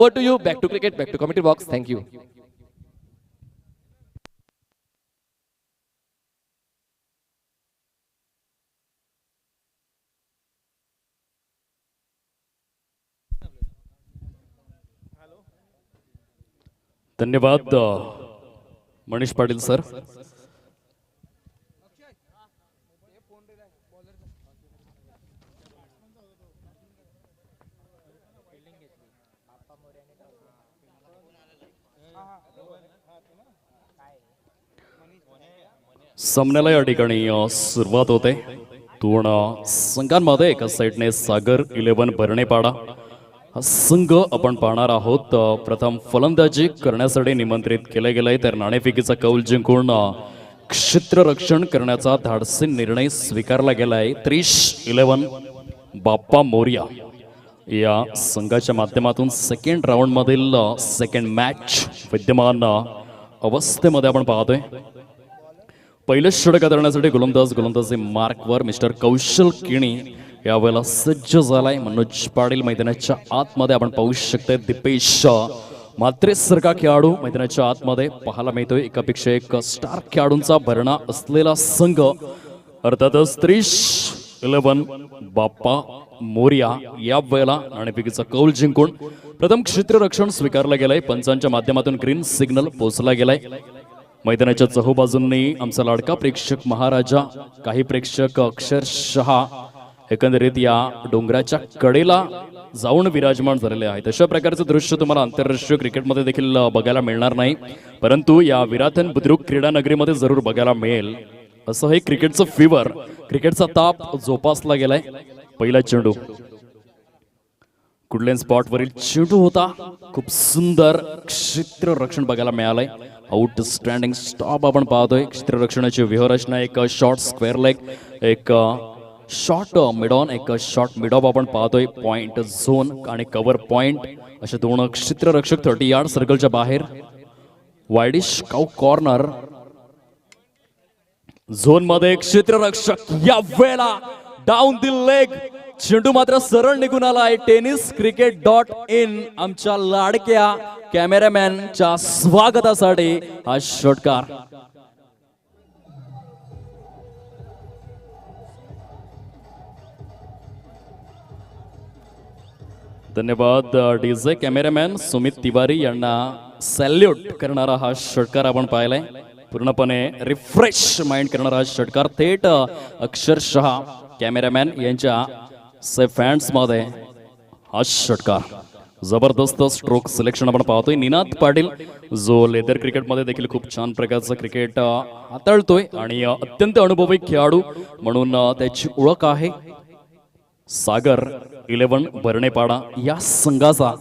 Over to you. Back to cricket. Back to commentary box. Thank you. धन्यवाद Manish Patil sir. सामन्याला या ठिकाणी सुरुवात होते. दोन संघांमध्ये एका साईडने सागर 11 भरणेपाडा हा संघ आपण पाहणार आहोत. प्रथम फलंदाजी करण्यासाठी निमंत्रित केले गेले तर नाणेफेकीचा कौल जिंकून क्षेत्ररक्षण करण्याचा धाडसी निर्णय स्वीकारला गेलाय. 30-11 बाप्पा मोरिया या संघाच्या माध्यमातून सेकंड राऊंड मधील सेकंड मॅच विद्यमान अवस्थेमध्ये आपण पाहतोय. पहिलं षटक करण्यासाठी गोलंदाजी मार्कवर मिस्टर कौशल किणी यावेळेला सज्ज झालाय. मनोज पाटील मैदानाच्या आतमध्ये आपण पाहू शकतो. दीपेश मात्रेसारखा खेळाडू मैदानाच्या आतमध्ये पाहायला मिळतोय. एकापेक्षा एक स्टार खेळाडूंचा भरणा असलेला संघ अर्थातच 30-11 बाप्पा मोरिया या वेळेला नाणेफेकीचा कौल जिंकून प्रथम क्षेत्ररक्षण स्वीकारलं गेलंय. पंचांच्या माध्यमातून ग्रीन सिग्नल पोहोचला गेलाय. मैदानाच्या चहूबाजूंनी आमचा लाडका प्रेक्षक महाराजा, काही प्रेक्षक अक्षरशः एकंदरीत या डोंगराच्या कडेला जाऊन विराजमान झालेले आहेत. अशा प्रकारचं दृश्य तुम्हाला आंतरराष्ट्रीय क्रिकेटमध्ये देखील बघायला मिळणार नाही, परंतु या विराथन बुद्रुक क्रीडा नगरीमध्ये जरूर बघायला मिळेल. असं हे क्रिकेटचं फीवर, क्रिकेटचा ताप जोपासला गेलाय. पहिला चेंडू कुडलेन स्पॉटवरील चेंडू होता. खूप सुंदर क्षेत्ररक्षण बघायला मिळालंय. आउटस्टँडिंग स्टॉप आपण पाहतोय. क्षेत्ररक्षणाची व्यूहरचना एक शॉर्ट स्क्वेअर लेग, एक शॉर्ट मिड ऑन, एक शॉर्ट मिड ऑफ आपण पाहतोय. पॉइंट झोन आणि कव्हर पॉइंट असे दोन क्षेत्ररक्षक 30 यार्ड सर्कलच्या बाहेर. वाईडिश काउ कॉर्नर झोन मध्ये क्षेत्ररक्षक या वेळेला डाऊन द लेग. चेंडू मात्र सरळ निघून आलाय. tenniscricket.in आमच्या लाडक्या कॅमेरामॅनच्या स्वागतासाठी हा षटकार. धन्यवाद डीजे कॅमेरामॅन सुमित तिवारी यांना सॅल्यूट करणारा हा षटकार आपण पाहिलाय. पूर्णपणे रिफ्रेश माइंड करणारा हा षटकार थेट अक्षरशः कॅमेरामॅन यांच्या फॅन्स मध्ये हा षटकार. जबरदस्त स्ट्रोक सिलेक्शन आपण पाहतोय. निनाद पाटील जो लेदर क्रिकेटमध्ये देखील खूप छान प्रकारचं क्रिकेट हाताळतोय आणि अत्यंत अनुभवी खेळाडू म्हणून त्याची ओळख आहे. सागर 11 भरणेपाडा या संघाचा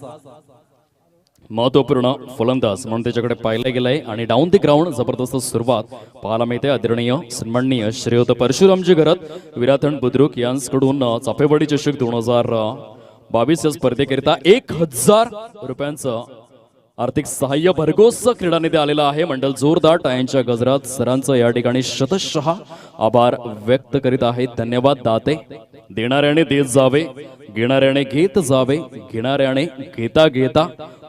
महत्वपूर्ण फलंदाज म्हणून त्याच्याकडे पाहिलं गेलंय. आणि डाऊन द ग्राउंड जबरदस्त सुरुवात पाहायला मिळते. आदरणीय सन्माननीय श्रीयुत परशुरामजी घरत विराथन बुद्रुक यांच्याकडून चाफेवाडी चषक 2022 या स्पर्धेकरिता 1000 रुपयांचं आर्थिक सहाय्य भरघोस क्रीडा निधी आलेला आहे. मंडल जोरदार यांच्या गजरात सरांचं या ठिकाणी शतशः आभार व्यक्त करीत आहेत. धन्यवाद दाते. देणाऱ्याने देत जावे, घेणाऱ्याने घेत जावे, घेणाऱ्याने घेता घेता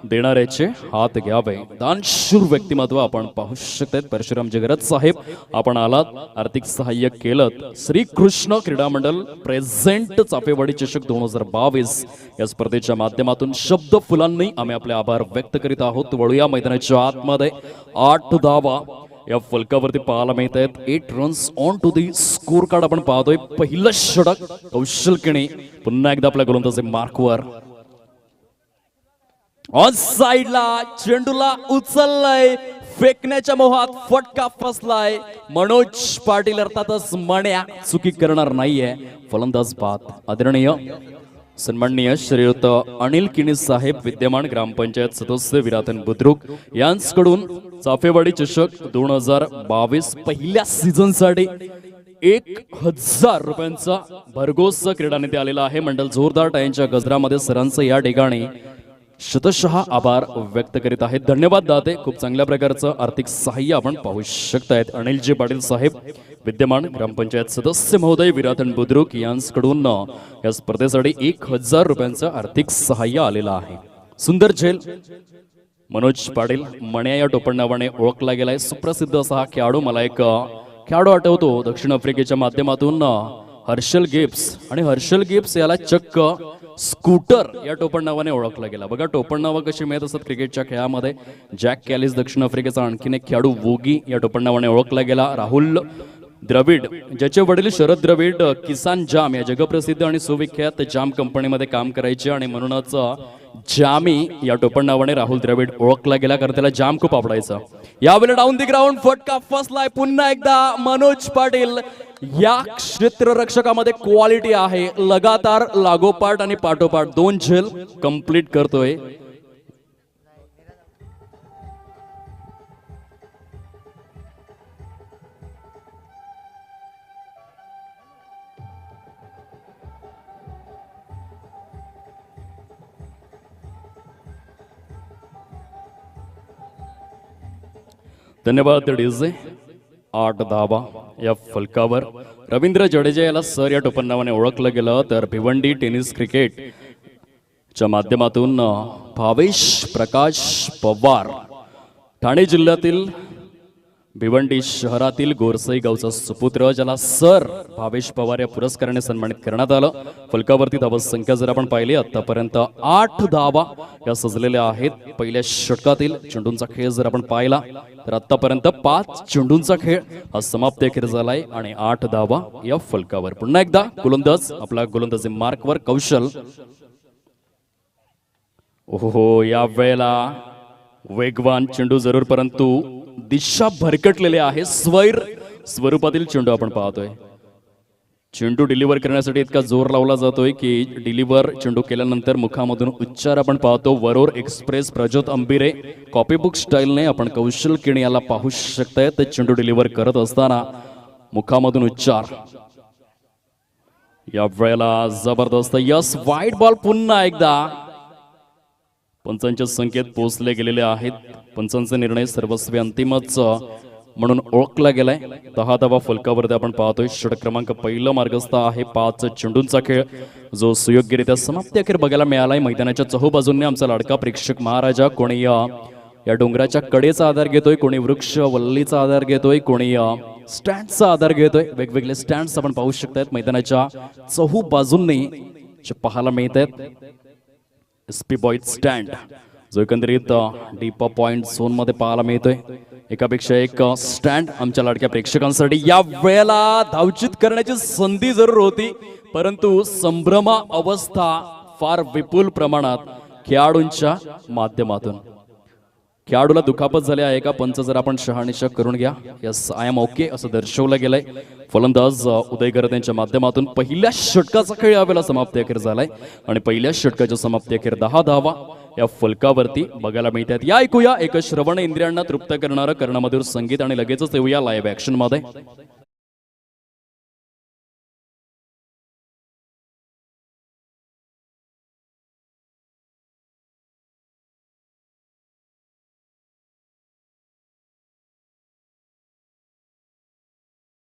देणाऱ्याचे हात घ्यावे. दानशूर व्यक्तिमत्व आपण पाहू शकतात. परशुरामजी घरत साहेब आपण आलात, आर्थिक सहाय्य केलं. श्रीकृष्ण क्रीडा मंडळ प्रेझेंट चाफेवाडी चषक 2022 या स्पर्धेच्या माध्यमातून शब्द फुलांनी आम्ही आपले आभार व्यक्त करीत आहोत. वळूया मैदानाच्या आतमध्ये. 8 धावा या फलकावरती पाहायला मिळत आहेत. 8 runs on to the score card आपण पाहतोय. पहिलं षटक कौशल किणी पुन्हा एकदा आपल्या गोलंदाजी मार्कवर. ऑन साइडला चेंडूला उचललाय, फेकण्याच्या मोहात फटका फसलाय. मनोज पाटील अर्थातच मण्या चुकी करणार नाहीये. फलंदाज बाद आदरणीय सन्माननीय श्रीयुत अनिल किणी साहेब विद्यमान ग्रामपंचायत सदस्य विराथन बुद्रुक यांच्याकडून चाफेवाडी चषक 2022 पहिल्या सीझन साठी 1000 रुपयांचा भरघोस क्रीडा निधी आलेला आहे. मंडल जोरदार टायांच्या गजरामध्ये सरांचं या ठिकाणी शतशः आभार व्यक्त करीत आहेत. धन्यवाद दाते. खूप चांगल्या प्रकारचं आर्थिक सहाय्य आपण पाहू शकतायत. अनिलजी पाटील साहेब विद्यमान ग्रामपंचायत सदस्य महोदय विराथन बुद्रुक यांच्याकडून या स्पर्धेसाठी 1000 रुपयांचं आर्थिक सहाय्य आलेलं आहे. सुंदर झेल मनोज पाटील मण्या या टोपण नावाने ओळखला गेलाय. सुप्रसिद्ध असा हा खेळाडू. मला एक खेळाडू आठवतो दक्षिण आफ्रिकेच्या माध्यमातून हर्षल गिब्स, आणि हर्षल गिब्स याला चक्क स्कूटर या टोपण नावाने ओळखला गेला. बघा टोपण नावं कशी मिळत असतात क्रिकेटच्या खेळामध्ये. जॅक कॅलिस दक्षिण आफ्रिकेचा आणखीन एक खेळाडू वोगी या टोपण नावाने ओळखला गेला. राहुल द्रविड ज्याचे वडील शरद द्रविड किसान जाम या जगप्रसिद्ध आणि सुविख्यात जाम कंपनीमध्ये काम करायचे, आणि म्हणूनच जामी या टोपण नावाने राहुल द्रविड ओळखला गेला, कारण त्याला जाम खूप आवडायचा. यावेळी डाऊन दी ग्राउंड फटका फसलाय पुन्हा एकदा. मनोज पाटील या क्षेत्ररक्षकामध्ये क्वालिटी आहे. लगातार लागोपाठ आणि पाठोपाठ 2 झेल कंप्लीट करतोय. धन्यवाद डीजे. 8 धावा या फलकावर. रवींद्र जडेजा याला सर या टोपण नावाने ओळखलं गेलं. तर भिवंडी टेनिस क्रिकेट च्या माध्यमातून भावेश प्रकाश पवार ठाणे जिल्ह्यातील भिवंडी शहरातील गोरसई गावचा सुपुत्र, ज्याला सर भावेश पवार या पुरस्काराने सन्मानित करण्यात आलं. फलकावरती धावा संख्या जर आपण पाहिली आतापर्यंत 8 धावा या सजलेल्या आहेत. पहिल्या षटकातील चेंडूंचा खेळ जर आपण पाहिला तर आतापर्यंत 5 चेंडूंचा खेळ हा समाप्ती अखेर झालाय आणि 8 धावा या फलकावर. पुन्हा एकदा गोलंदाज आपला गोलंदाजी मार्कवर कौशल. ओहो, या वेळेला वेगवान चेंडू जरूर, परंतु दिशा भरकटलेले आहे. स्वैर स्वरूपातील चेंडू आपण पाहतोय. चेंडू डिलिव्हर करण्यासाठी इतका जोर लावला जातोय की डिलिव्हर चेंडू केल्यानंतर मुखामधून उच्चार आपण पाहतो. वरोर एक्सप्रेस प्रज्योत अंबिरे कॉपीबुक स्टाईलने आपण कौशल किणी याला पाहू शकताय. ते चेंडू डिलिव्हर करत असताना मुखामधून उच्चार. या वेळेला जबरदस्त यस वाईड बॉल. पुन्हा एकदा पंचांच्या संख्येत पोहोचले गेलेले आहेत. पंचांचा निर्णय सर्वस्वी अंतिमच म्हणून ओळखला गेलाय. 10 धावा फलकावरती आपण पाहतोय. षटक क्रमांक पहिलं मार्गस्थ आहे. 5 चेंडूंचा खेळ जो सुयोग्यरित्या समाप्ती अखेर बघायला मिळालाय. मैदानाच्या चहूबाजूने आमचा लाडका प्रेक्षक महाराजा कोणी या डोंगराच्या कडेचा आधार घेतोय, कोणी वृक्ष वल्लीचा आधार घेतोय, कोणी स्टँडचा आधार घेतोय. वेगवेगळे स्टँड्स आपण पाहू शकतात मैदानाच्या चहूबाजूंनी पाहायला मिळत आहेत. एसपी बॉईज स्टँड जो एकंदरीत डीप पॉइंट झोन मध्ये पाहायला मिळतोय. एकापेक्षा एक स्टँड आमच्या लाडक्या प्रेक्षकांसाठी. या वेळेला धावचित करण्याची संधी जरूर होती, परंतु संभ्रमा अवस्था फार विपुल प्रमाणात खेळाडूंच्या माध्यमातून. खेळाडूला दुखापत झाली आहे का पंच जर आपण शहानिशा करून घ्या. यस आय एम ओके असं दर्शवलं गेलंय. फलंदाज उदय गरत यांच्या माध्यमातून पहिल्या षटकाचा खेळ यावेळेला समाप्ती अखेर झालाय आणि पहिल्या षटकाच्या समाप्ती अखेर 10 धावा या फलकावरती बघायला मिळतात. या ऐकूया एक श्रवण इंद्रियांना तृप्त करणारं कर्णमधुर संगीत आणि लगेचच येऊया लाईव्ह ऍक्शन मध्ये.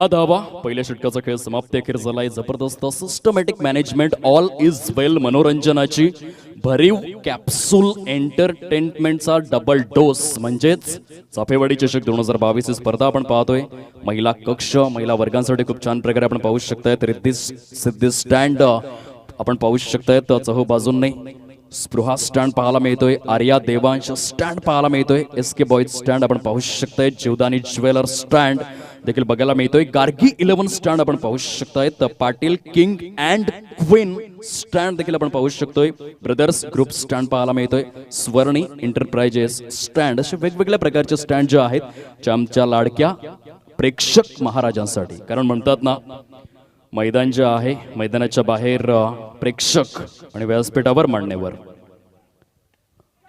धावा पहिल्या षटकाचा खेळ समाप्ती अखेर झालाय. जबरदस्त सिस्टमॅटिक मॅनेजमेंट ऑल इज वेल मनोरंजनाची भरीव कॅप्सूल एंटरटेनमेंटचा डबल डोस म्हणजेच चाफेवाडी चषक 2022 ही स्पर्धा आपण पाहतोय. महिला कक्ष महिला वर्गांसाठी खूप छान प्रकारे आपण पाहू शकताय. रिद्धी सिद्धी स्टँड आपण पाहू शकताय. चहू बाजूंनी स्पृहा स्टँड पाहायला मिळतोय. आर्या देवांश स्टँड पाहायला मिळतोय. एसके बॉईज स्टँड आपण पाहू शकताय. जीवदानी ज्वेलर स्टँड देखील बघायला मिळतोय. गार्गी 11 स्टँड आपण पाहू शकताय. Patil king and queen stand देखील आपण पाहू शकतोय. ब्रदर्स ग्रुप स्टँड पाहायला मिळतोय. स्वर्णी एंटरप्राइजेस स्टँड असे वेगवेगळ्या प्रकारचे स्टँड जे आहेत आमच्या लाडक्या प्रेक्षक महाराजांसाठी. कारण म्हणतात ना मैदान जे आहे मैदानाच्या बाहेर प्रेक्षक आणि व्यासपीठावर मांडणेवर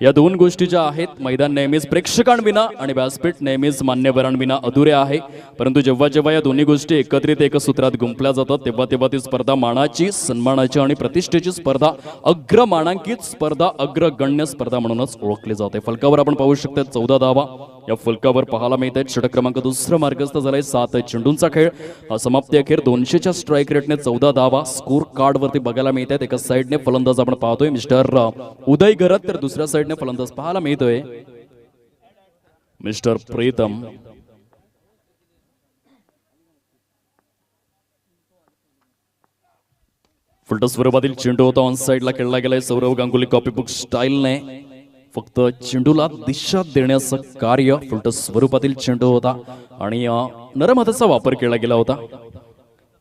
या दोन गोष्टी ज्या आहेत. मैदान नेहमीच प्रेक्षकांविना आणि व्यासपीठ नेहमीच मान्यवरांविना अधुरे आहे. परंतु जेव्हा जेव्हा या दोन्ही गोष्टी एकत्रित एका सूत्रात गुंफल्या जातात तेव्हा तेव्हा ती स्पर्धा मानाची सन्मानाची आणि प्रतिष्ठेची स्पर्धा अग्रमानांकित स्पर्धा अग्रगण्य स्पर्धा म्हणूनच ओळखली जाते. फलकावर आपण पाहू शकता 14 धावा या फलकावर पाहायला मिळत आहेत. षटक क्रमांक 2 मार्गस्थ झालाय. 7 चेंडूंचा खेळ समाप्ती अखेर 200च्या स्ट्राईक रेटने 14 धावा स्कोर कार्ड वरती बघायला मिळत आहेत. एका साईडने फलंदाज आपण पाहतोय मिस्टर उदय गरत तर दुसऱ्या साईडने साईडने फलंदाज पाहायला मिळतोय मिस्टर प्रीतम. फुलटो स्वरूपातील चेंडू होता ऑन साइडला खेळला गेलाय सौरव गांगुली कॉपीबुक स्टाईलने. फक्त चेंडूला दिशा देण्याचं कार्य फुलटो स्वरूपातील चेंडू होता आणि नरम हाताचा वापर केला गेला होता.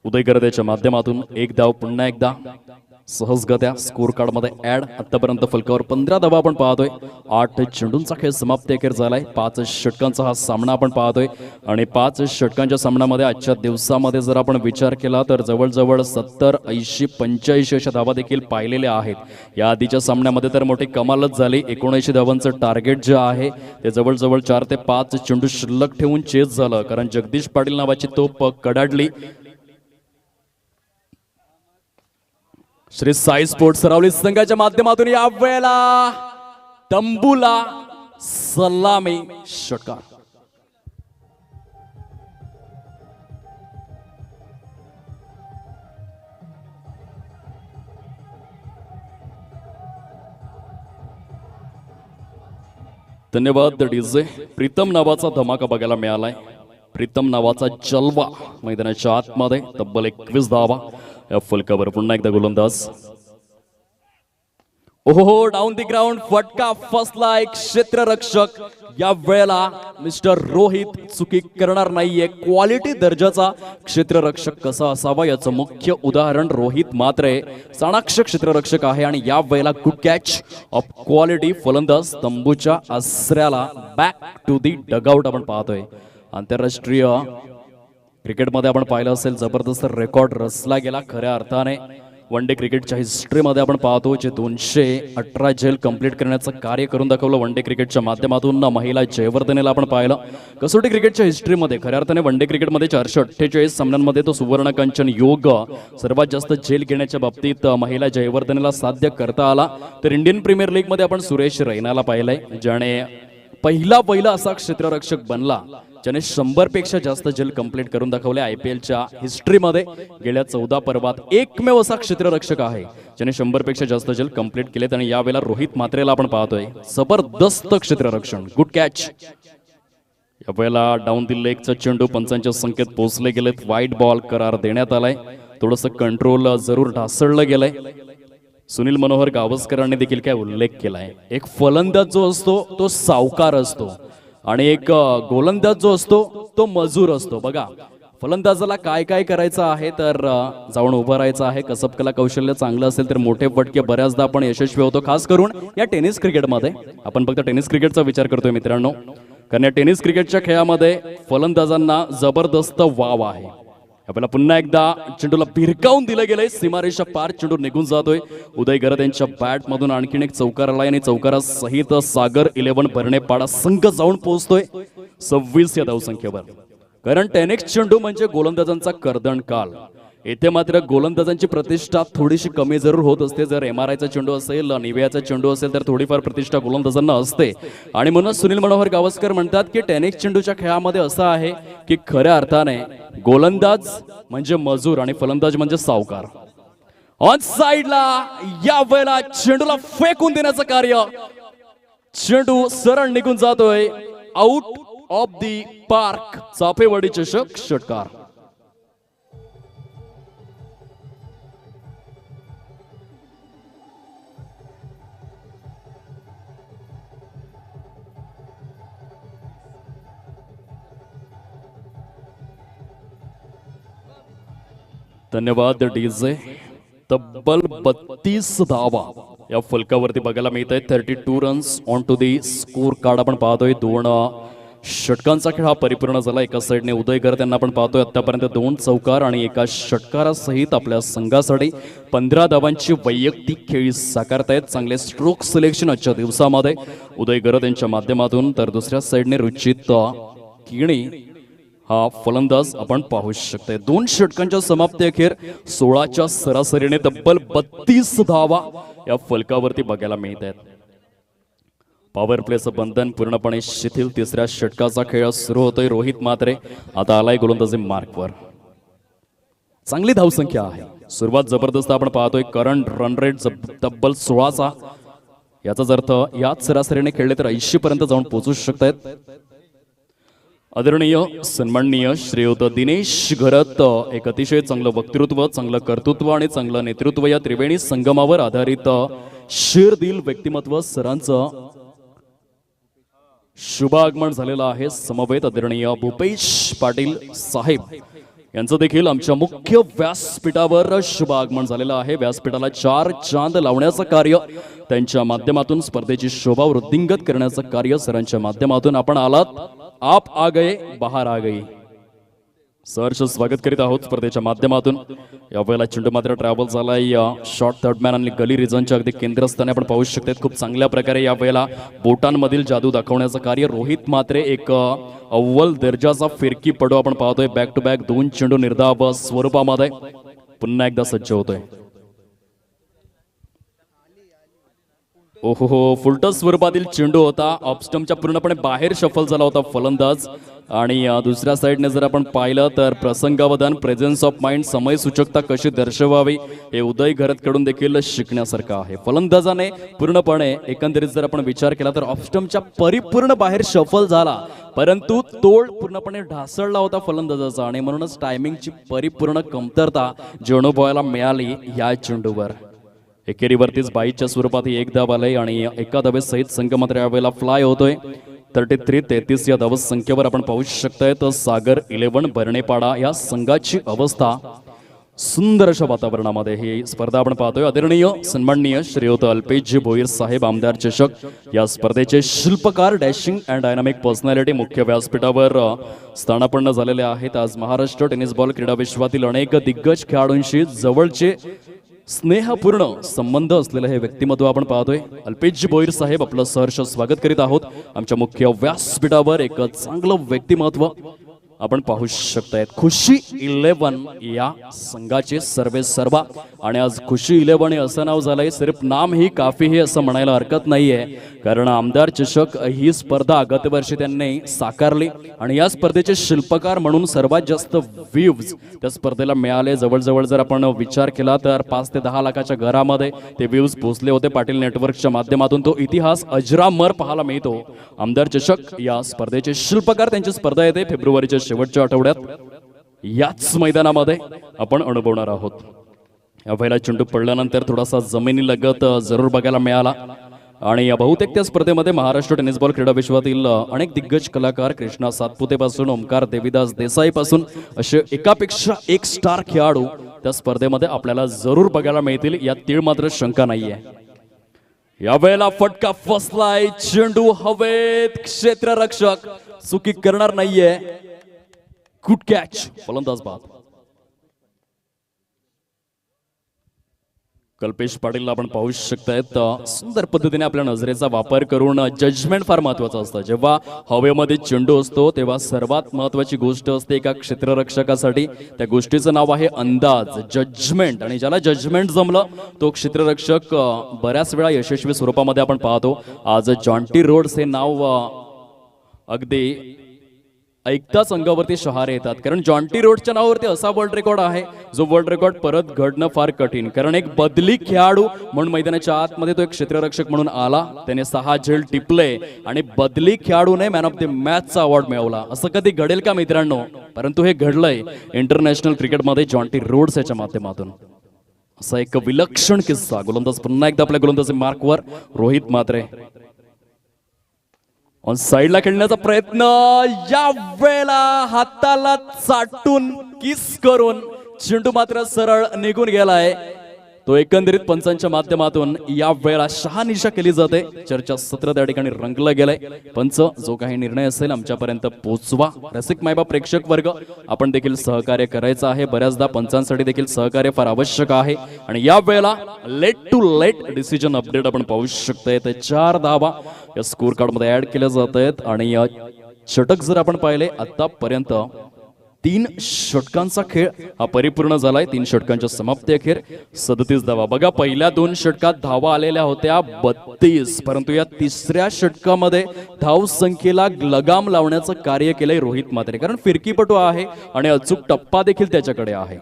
उदय करदेच्या माध्यमातून एक धाव पुन्हा एकदा सहजगत्या स्कोर कार्ड मध्ये ऍड. आतापर्यंत फलकावर 15 धावा आपण पाहतोय. 8 चेंडूंचा खेळ समाप्ती अखेर झालाय. 5 षटकांचा हा सामना आपण पाहतोय आणि 5 षटकांच्या सामन्यामध्ये आजच्या दिवसामध्ये जर आपण विचार केला तर जवळजवळ 70, 80, 85 अशा धावा देखील पाहिलेल्या आहेत. या आधीच्या सामन्यामध्ये तर मोठी कमालच झाली. 79 धावांचं टार्गेट जे आहे ते जवळजवळ 4 ते 5 चेंडू शिल्लक ठेवून चेस झालं, कारण जगदीश पाटील नावाची तोप कडाडली. श्री साई स्पोर्ट्स सरावली संघाच्या माध्यमातून या वेळेला तंबूला सलामी षटकार. धन्यवाद डीजे. प्रीतम नावाचा धमाका बघायला मिळालाय. प्रीतम नावाचा जलवा मैदानाच्या आतमध्ये तब्बल 21 धावा या फलकावर. पुन्हा एकदा गोलंदाज. ओहो, डाऊन दी ग्राउंड फटका फसलाय. क्षेत्ररक्षक या वेळेला मिस्टर रोहित चुकी करणार नाहीये. क्वालिटी दर्जाचा क्षेत्ररक्षक कसा असावा याचं मुख्य उदाहरण रोहित मात्रे चाणाक्ष क्षेत्ररक्षक आहे आणि या वेळेला गुड कॅच ऑफ क्वालिटी. फलंदाज तंबूच्या आसऱ्याला बॅक टू दी डगआउट आपण पाहतोय. आंतरराष्ट्रीय क्रिकेटमध्ये आपण पाहिलं असेल जबरदस्त रेकॉर्ड रचला गेला खऱ्या अर्थाने. वन डे क्रिकेटच्या हिस्ट्रीमध्ये आपण पाहतो जे 218 झेल कंप्लीट करण्याचं कार्य करून दाखवलं वन डे क्रिकेटच्या माध्यमातून. महिला जयवर्धनेला आपण पाहिलं. कसोटी क्रिकेटच्या हिस्ट्रीमध्ये खऱ्या अर्थाने वन डे क्रिकेटमध्ये 448 सामन्यांमध्ये तो सुवर्ण कंचन योग सर्वात जास्त झेल घेण्याच्या बाबतीत महिला जयवर्धनेला साध्य करता आला. तर इंडियन प्रीमियर लीग मध्ये आपण सुरेश रैनाला पाहिलंय ज्याने पहिला असा क्षेत्ररक्षक बनला ज्याने 100 पेक्षा जास्त झेल कंप्लीट करून दाखवले. IPLच्या हिस्ट्रीमध्ये गेल्या 14 पर्वात एकमेव असा क्षेत्ररक्षक आहे ज्याने 100 पेक्षा जास्त झेल कंप्लीट केलेत. आणि यावेळेला रोहित मात्रेला आपण पाहतोय जबरदस्त क्षेत्ररक्षण, गुड कॅच. यावेळेला डाऊन दी लेगचा चेंडू पंचांच्या संख्येत पोहोचले गेलेत. वाईट बॉल करार देण्यात आलाय. थोडंसं कंट्रोल जरूर ढासळलं गेलंय. सुनील मनोहर गावस्करांनी देखील काय उल्लेख केलाय, एक फलंदाज जो असतो तो सावकार असतो आणि एक गोलंदाज जो असतो तो मजूर असतो. बघा, फलंदाजाला काय काय करायचं आहे तर जाऊन उभं राहायचं आहे. कसब कला कौशल्य चांगलं असेल तर मोठे फटके बऱ्याचदा आपण यशस्वी होतो. खास करून या टेनिस क्रिकेटमध्ये आपण फक्त टेनिस क्रिकेटचा विचार करतोय मित्रांनो, कारण या टेनिस क्रिकेटच्या खेळामध्ये फलंदाजांना जबरदस्त वाव आहे. आपल्याला पुन्हा एकदा चेंडूला भिरकावून दिलं गेलंय. सीमारेषा पार चेंडू निघून जातोय. उदय गरद यांच्या बॅट मधून आणखीन एक चौकार आलाय आणि चौकारासहित सागर 11 भरणेपाडा संघ जाऊन पोहोचतोय 26 या धावसंख्येवर. कारण 10x चेंडू म्हणजे गोलंदाजांचा कर्दन काल. येथे मात्र गोलंदाजांची प्रतिष्ठा थोडीशी कमी जरूर होत असते. जर MRIचा चेंडू असेल, निव्याचा चेंडू असेल तर थोडीफार प्रतिष्ठा गोलंदाजांना असते. आणि म्हणून सुनील मनोहर गावस्कर म्हणतात की 10x चेंडूच्या खेळामध्ये असं आहे की खऱ्या अर्थाने गोलंदाज म्हणजे मजूर आणि फलंदाज म्हणजे सावकार. ऑन साइडला या वेळेला चेंडूला फेकून देण्याचं कार्य. चेंडू सरळ निघून जातोय out of the park. Chafewadi चषक षटकार. धन्यवाद डीजे. तब्बल 32 धावा या फलकावरती बघायला मिळत आहेत. 32 runs on to the score card आपण पाहतोय. 2 षटकांचा खेळ हा परिपूर्ण झाला. एका साईडने उदय गरद यांना आपण पाहतोय आतापर्यंत 2 चौकार आणि एका षटकारासहित आपल्या संघासाठी 15 धावांची वैयक्तिक खेळी साकारतायत. चांगले स्ट्रोक सिलेक्शन आजच्या दिवसामध्ये उदय गरद यांच्या माध्यमातून. तर दुसऱ्या साईडने रुचित किणी हा फलंदाज आपण पाहू शकतोय. 2 षटकांच्या समाप्ती अखेर 16च्या सरासरीने तब्बल 32 धावा या फलकावरती बघायला मिळत आहेत. पॉवर प्लेचं बंधन पूर्णपणे शिथिल. 3ऱ्या षटकाचा खेळ सुरू होतोय. रोहित मात्रे आता आलाय गोलंदाजी मार्कवर. चांगली धावसंख्या आहे. सुरुवात जबरदस्त आपण पाहतोय. करंट रन रेट तब्बल 16चा याचाच अर्थ याच सरासरीने खेळले तर 80 पर्यंत जाऊन पोहोचू शकतात. आदरणीय सन्माननीय श्रीयुत दिनेश घरत, एक अतिशय चांगलं वक्तृत्व, चांगलं कर्तृत्व आणि चांगलं नेतृत्व या त्रिवेणी संगमावर आधारित शेरदिल व्यक्तिमत्व सरांचं शुभागमन झालेलं आहे. समवेत आदरणीय भूपेश पाटील साहेब यांचं देखील आमच्या मुख्य व्यासपीठावर शुभागमन झालेलं आहे. व्यासपीठाला 4 चांद लावण्याचं कार्य त्यांच्या माध्यमातून, स्पर्धेची शोभा वृद्धिंगत करण्याचं कार्य सरांच्या माध्यमातून आपण आलात. आप आ गए बाहर आ गई. सहर्ष स्वागत करीत आहोत स्पर्धेच्या माध्यमातून. यावेळेला चेंडू मात्र ट्रॅव्हल झालाय शॉर्ट थर्डमॅन आणि गली रिझनच्या अगदी केंद्रस्थानी आपण पाहू शकतात. खूप चांगल्या प्रकारे यावेळेला बोटांमधील जादू दाखवण्याचं कार्य रोहित मात्रे एक अव्वल दर्जाचा फिरकीपटू आपण पाहतोय. बॅक टू बॅक 2 चेंडू निर्धाव स्वरूपामध्ये पुन्हा एकदा सज्ज होतोय. ओहो, फुलटस स्वरूपातील चेंडू होता. ऑफस्टमच्या पूर्णपणे बाहेर शफल झाला होता फलंदाज. आणि दुसऱ्या साईडने जर आपण पाहिलं तर प्रसंगावधान, प्रेझेन्स ऑफ माइंड, समय सूचकता कशी दर्शवावी हे उदय घरतकडून देखील शिकण्यासारखं आहे. फलंदाजाने पूर्णपणे एकंदरीत जर आपण विचार केला तर ऑफस्टमच्या परिपूर्ण बाहेर शफल झाला, परंतु तोल पूर्णपणे ढासळला होता फलंदाजाचा आणि म्हणूनच टायमिंगची परिपूर्ण कमतरता जी अनुभवायला मिळाली या चेंडूवर. एकेरीवरतीच 22च्या स्वरूपात एक धाव आलंय आणि एका धावेसहित संघ मात्र यावेळेला फ्लाय होतोय. 33-33 या धाव संख्येवर आपण पाहू शकताय तर सागर 11 बर्णेपाडा या संघाची अवस्था. सुंदर अशा वातावरणामध्ये ही स्पर्धा आपण पाहतोय. आदरणीय सन्माननीय श्रीयुत अल्पेशजी भोईर साहेब आमदार चषक या स्पर्धेचे शिल्पकार, डॅशिंग अँड डायनामिक पर्सनॅलिटी मुख्य व्यासपीठावर स्थानापन्न झालेले आहेत. आज महाराष्ट्र टेनिस बॉल क्रीडा विश्वातील अनेक दिग्गज खेळाडूंशी जवळचे स्नेहपूर्ण संबंध असलेलं हे व्यक्तिमत्व आपण पाहतोय. अल्पेशजी भोईर साहेब, आपलं सहर्ष स्वागत करीत आहोत आमच्या मुख्य व्यासपीठावर. एक चांगलं व्यक्तिमत्व आपण पाहू शकतायत. खुशी 11 या संघाचे सर्वे सर्वा. आणि आज खुशी 11 हे असं नाव झालंय, सिर्फ नाम ही काफी हे असं म्हणायला हरकत नाहीये, कारण आमदार चषक ही स्पर्धा गत वर्षी त्यांनी साकारली आणि या स्पर्धेचे शिल्पकार म्हणून सर्वात जास्त व्ह्यूज त्या स्पर्धेला मिळाले. जवळजवळ जर आपण विचार केला तर 5 ते 10 लाखाच्या घरामध्ये ते व्ह्यूज पोहोचले होते. पाटील नेटवर्कच्या माध्यमातून तो इतिहास अजरामर पाहायला मिळतो. आमदार चषक या स्पर्धेचे शिल्पकार, त्यांची स्पर्धा येते फेब्रुवारीच्या शेवटच्या आठवड्यात याच मैदानामध्ये आपण अनुभवणार आहोत. या पहिला चेंडू पडल्यानंतर थोडासा जमिनीलगत जरूर बघायला मिळाला आणि बहुतेक त्या स्पर्धेमध्ये महाराष्ट्र टेनिस बॉल क्रीडा विश्वातील अनेक दिग्गज कलाकार, कृष्णा सातपुते पासून ओमकार देवीदास देसाई पासून असे एकापेक्षा एक स्टार खेळाडू त्या स्पर्धेमध्ये आपल्याला जरूर बघायला मिळतील, यात तीळ मात्र शंका नाहीये. यावेळेला फटका फसलाय, चेंडू हवेत, क्षेत्ररक्षक चुकी करणार नाहीये. गुड कॅच, फलंदाज बाद. कल्पेश पाटीलला आपण पाहू शकतायत सुंदर पद्धतीने आपल्या नजरेचा वापर करून. जजमेंट फार महत्वाचं असतं. जेव्हा हवेमध्ये चेंडू असतो तेव्हा सर्वात महत्वाची गोष्ट असते एका क्षेत्ररक्षकासाठी, त्या गोष्टीचं नाव आहे अंदाज, जजमेंट. आणि ज्याला जजमेंट जमलं तो क्षेत्ररक्षक बऱ्याच वेळा यशस्वी स्वरूपामध्ये आपण पाहतो. आज जॉन्टी रोड्स हे नाव अगदी ऐकताच अंगावरती शहारे येतात, कारण जॉन्टी रोडच्या नावावरती असा वर्ल्ड रेकॉर्ड आहे जो वर्ल्ड रेकॉर्ड परत घडणं फार कठीण. कारण एक बदली खेळाडू म्हणून मैदानाच्या आतमध्ये तो एक क्षेत्ररक्षक म्हणून आला, त्याने 6 झेल टिपले आणि बदली खेळाडूने मॅन ऑफ द मॅचचा अवॉर्ड मिळवला. असं कधी घडेल का मित्रांनो? परंतु हे घडलंय इंटरनॅशनल क्रिकेटमध्ये जॉन्टी रोड्स याच्या माध्यमातून. असा एक विलक्षण किस्सा. गोलंदाज पुन्हा एकदा आपल्या गोलंदाजी मार्कवर रोहित मात्रे. ऑन साइडला खेळण्याचा प्रयत्न, या वेळेला हाताला चाटून किस करून चेंडू मात्र सरळ निघून गेलाय. तो एकंदरीत पंचांच्या माध्यमातून या वेळेला शहानिशा केली जाते. चर्चा सत्र त्या ठिकाणी रंगलं गेलंय. पंच जो काही निर्णय असेल आमच्यापर्यंत पोहोचवा. रसिक मायबा प्रेक्षक वर्ग, आपण देखील सहकार्य करायचं आहे. बऱ्याचदा पंचांसाठी देखील सहकार्य फार आवश्यक आहे. आणि या वेळेला late to late decision update आपण पाहू शकतोय. 4 धावा या स्कोर कार्ड मध्ये ऍड केल्या जात आहेत. आणि षटक जर आपण पाहिले आतापर्यंत 3 षटकांचा खेळ हा परिपूर्ण झालाय. 3 षटकांच्या समाप्ती अखेर 37 धावा. बघा, पहिल्या 2 षटकात धावा आलेल्या होत्या 32, परंतु या 3ऱ्या षटकामध्ये धाव संख्येला लगाम लावण्याचं कार्य केलंय रोहित मात्रे, कारण फिरकीपटू आहे आणि अचूक टप्पा देखील त्याच्याकडे आहे.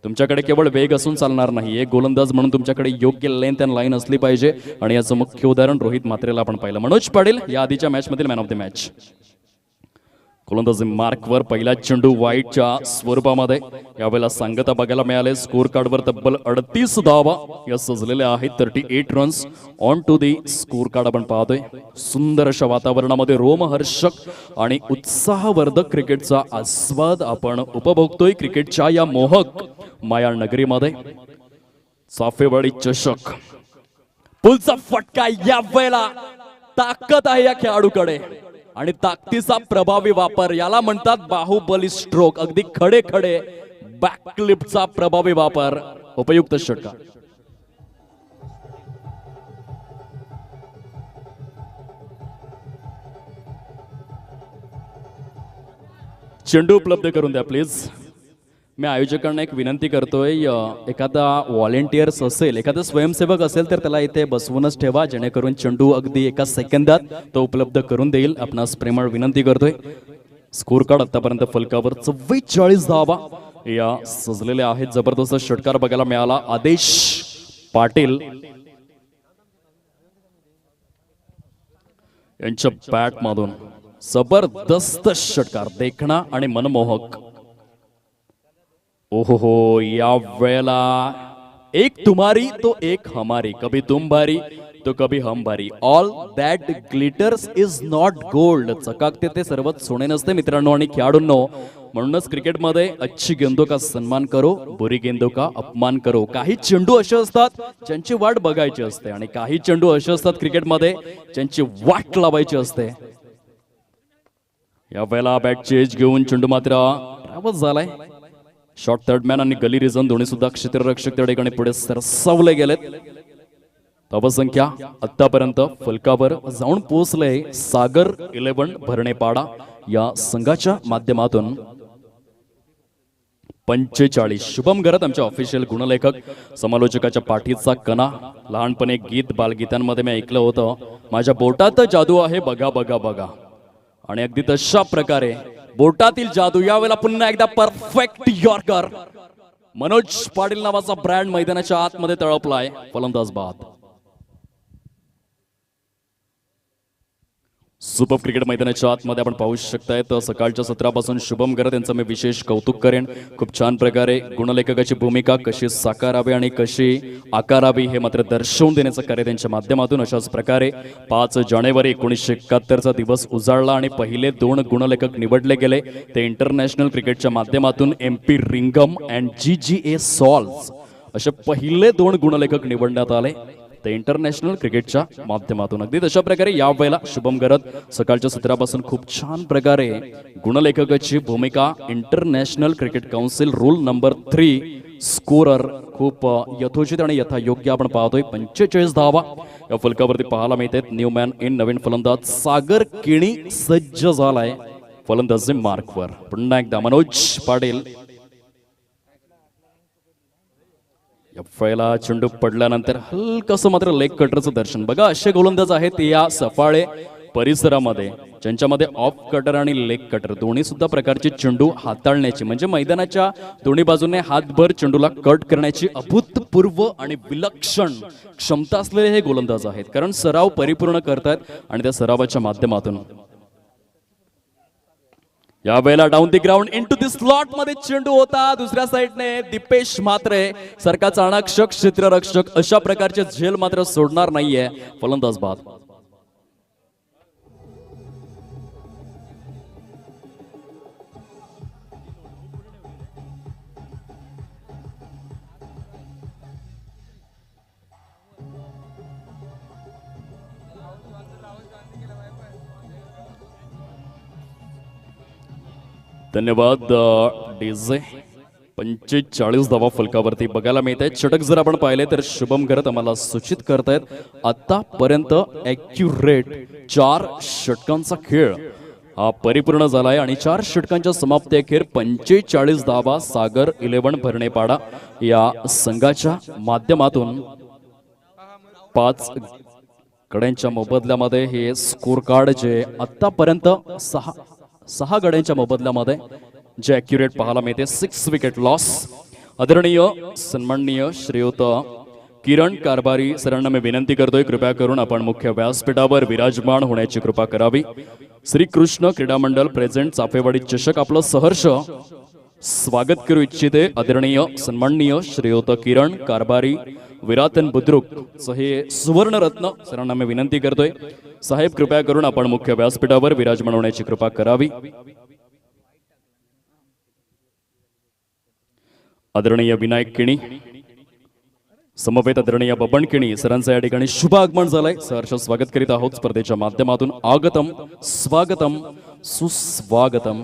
तुमच्याकडे केवळ वेग असून चालणार नाही, एक गोलंदाज म्हणून तुमच्याकडे योग्य लेंथ अँड लाईन असली पाहिजे. आणि याचं मुख्य उदाहरण रोहित म्हात्रेला आपण पाहिलं. मनोज पाटील या आधीच्या मॅच मधील मॅन ऑफ द मॅच. गोलंदाजी मार्कवर पहिला चेंडू वाईटच्या स्वरूपामध्ये. यावेळेला सांगता बघायला मिळाले. स्कोर कार्डवर तब्बल 38 धावा या सजलेल्या आहेत. 38 runs on to the score card आपण पाहतोय. सुंदर अशा वातावरणामध्ये रोमहर्षक आणि उत्साहवर्धक क्रिकेटचा आस्वाद आपण उपभोगतोय क्रिकेटच्या या मोहक माया नगरीमध्ये. चाफेवाडी चषक पुलचा फटका या वेळेला ताकद आहे या खेळाडूकडे आणि ताकदीचा प्रभावी वापर, याला म्हणतात बाहुबली स्ट्रोक. अगदी खडे खडे बॅकक्लिपचा प्रभावी वापर, उपयुक्त षटकार. चेंडू उपलब्ध करून द्या प्लीज. मी आयोजकांना एक विनंती करतोय, एखादा व्हॉलेंटियर्स असेल, एखादा स्वयंसेवक असेल तर त्याला इथे बसवूनच ठेवा, जेणेकरून चेंडू अगदी एका सेकंदात तो उपलब्ध करून देईल. आपणास प्रेमळ विनंती करतोय. स्कोर कार्ड आतापर्यंत फलकावर 44 धावा या सजलेल्या आहेत. जबरदस्त षटकार बघायला मिळाला. आदेश पाटील यांच्या बॅट मधून जबरदस्त षटकार, देखणा आणि मनमोहक. ओहो, या वेळेला एक तुम्हारी तो एक हमारी, कभी तुम भारी तो कभी हम भारी. All that glitters is not gold. चकाकते ते सर्वच सोने नसते मित्रांनो आणि खेळाडूंनो. म्हणूनच क्रिकेटमध्ये अच्छी गेंदो का सन्मान करो, बुरी गेंदो का अपमान करो. काही चेंडू असे असतात ज्यांची वाट बघायची असते आणि काही चेंडू असे असतात क्रिकेटमध्ये ज्यांची वाट लावायची असते. या वेळेला बॅट चेज घेऊन चेंडू मात्र ट्रॅव्हल झालाय. शॉर्ट थर्डमॅन आणि गली रिझन दोन्ही सुद्धा क्षेत्ररक्षक त्या ठिकाणी पुढे सरसावले गेलेत. धावसंख्या आतापर्यंत फलकावर जाऊन पोहोचले. सागर 11 भरणेपाडा या संघाच्या माध्यमातून 45. शुभम गरत आमचे ऑफिशियल गुणलेखक, समालोचकाच्या पाठीचा कणा. लहानपणी गीत बालगीतांमध्ये मी ऐकलं होतं, माझ्या बोटात जादू आहे बघा बघा बघा. आणि अगदी तशा प्रकारे बोटातील जादू यावेळेला पुन्हा एकदा परफेक्ट यॉर्कर. मनोज पाटील नावाचा ब्रँड मैदानाच्या आतमध्ये तळपलाय. फलंदाज बाद. सुपर क्रिकेट मैदानाच्या आतमध्ये आपण पाहू शकताय. तर सकाळच्या सत्रापासून शुभम गरत यांचं मी विशेष कौतुक करेन. खूप छान प्रकारे गुणलेखकाची भूमिका कशी साकारावी आणि कशी आकारावी हे मात्र दर्शवून देण्याचं कार्य त्यांच्या माध्यमातून. अशाच प्रकारे 5 जानेवारी 1971चा दिवस उजाडला आणि पहिले 2 गुणलेखक निवडले गेले. ते इंटरनॅशनल क्रिकेटच्या माध्यमातून MP रिंगम अँड GGA सॉल्स असे पहिले 2 गुणलेखक निवडण्यात आले. ते इंटरनॅशनल क्रिकेटच्या माध्यमातून. अगदी तशा प्रकारे या वेळेला शुभम गरत सकाळच्या सत्रापासून खूप छान प्रकारे गुणलेखकाची भूमिका. International cricket council rule number 3 scorer खूप यथोचित आणि यथायोग्य आपण पाहतोय. 45 धावा या फलकावरती पाहायला मिळतात. न्यू मॅन इन नवीन फलंदाज सागर केणी सज्ज झालाय फलंदाजी मार्कवर. पुन्हा एकदा मनोज पाटील. फैला चेंडू पडल्यानंतर हलकसं मात्र लेग कटरचं दर्शन. बघा, असे गोलंदाज आहेत या सफाळे परिसरामध्ये ज्यांच्यामध्ये ऑफ कटर आणि लेग कटर दोन्ही सुद्धा प्रकारचे चेंडू हाताळण्याची, म्हणजे मैदानाच्या दोन्ही बाजूने हातभर चेंडूला कट करण्याची अभूतपूर्व आणि विलक्षण क्षमता असलेले हे गोलंदाज आहेत. कारण सराव परिपूर्ण करतात आणि त्या सरावाच्या माध्यमातून या वेळेला down the ground into the slot मध्ये चेंडू होता. दुसऱ्या साइडने दीपेश म्हात्रे सारखा चाणाक्षक क्षेत्ररक्षक अशा प्रकारचे झेल मात्र सोडणार नाहीये. फलंदाज बाद. धन्यवाद डीजे. 45 धावा फलकावरती बघायला मिळत आहेत. षटक जर आपण पाहिले तर शुभम गरत आम्हाला सूचित करतायत आतापर्यंत ॲक्युरेट 4 षटकांचा खेळ हा परिपूर्ण झालाय आणि 4 षटकांच्या समाप्ती अखेर 45 धावा सागर 11 भरणेपाडा या संघाच्या माध्यमातून. 5 गड्यांच्या मोबदल्यामध्ये हे स्कोर कार्ड जे आतापर्यंत 6 गड्यांच्या मोबदल्यामध्ये जे ॲक्युरेट पाहायला मिळते. 6 विकेट लॉस आदरणीय सन्माननीय श्रीयुत किरण कारभारी सरांना मी विनंती करतोय, कृपया करून आपण मुख्य व्यासपीठावर विराजमान होण्याची कृपा करावी. श्री कृष्ण क्रीडा मंडळ प्रेझेंट चाफेवाडी चषक आपलं सहर्ष स्वागत करू इच्छिते. आदरणीय सन्माननीय श्रीयुत किरण कारभारी विरातन बुद्रुक हे सुवर्ण रत्न सरांना मी विनंती करतोय, साहेब कृपया करून आपण मुख्य व्यासपीठावर विराजमान होण्याची कृपा करावी. आदरणीय विनायक किणी, समवेत आदरणीय बबन किणी सरांचं या ठिकाणी शुभ आगमन झालंय. सहर्ष स्वागत करीत आहोत स्पर्धेच्या माध्यमातून. आगतम स्वागतम सुस्वागतम.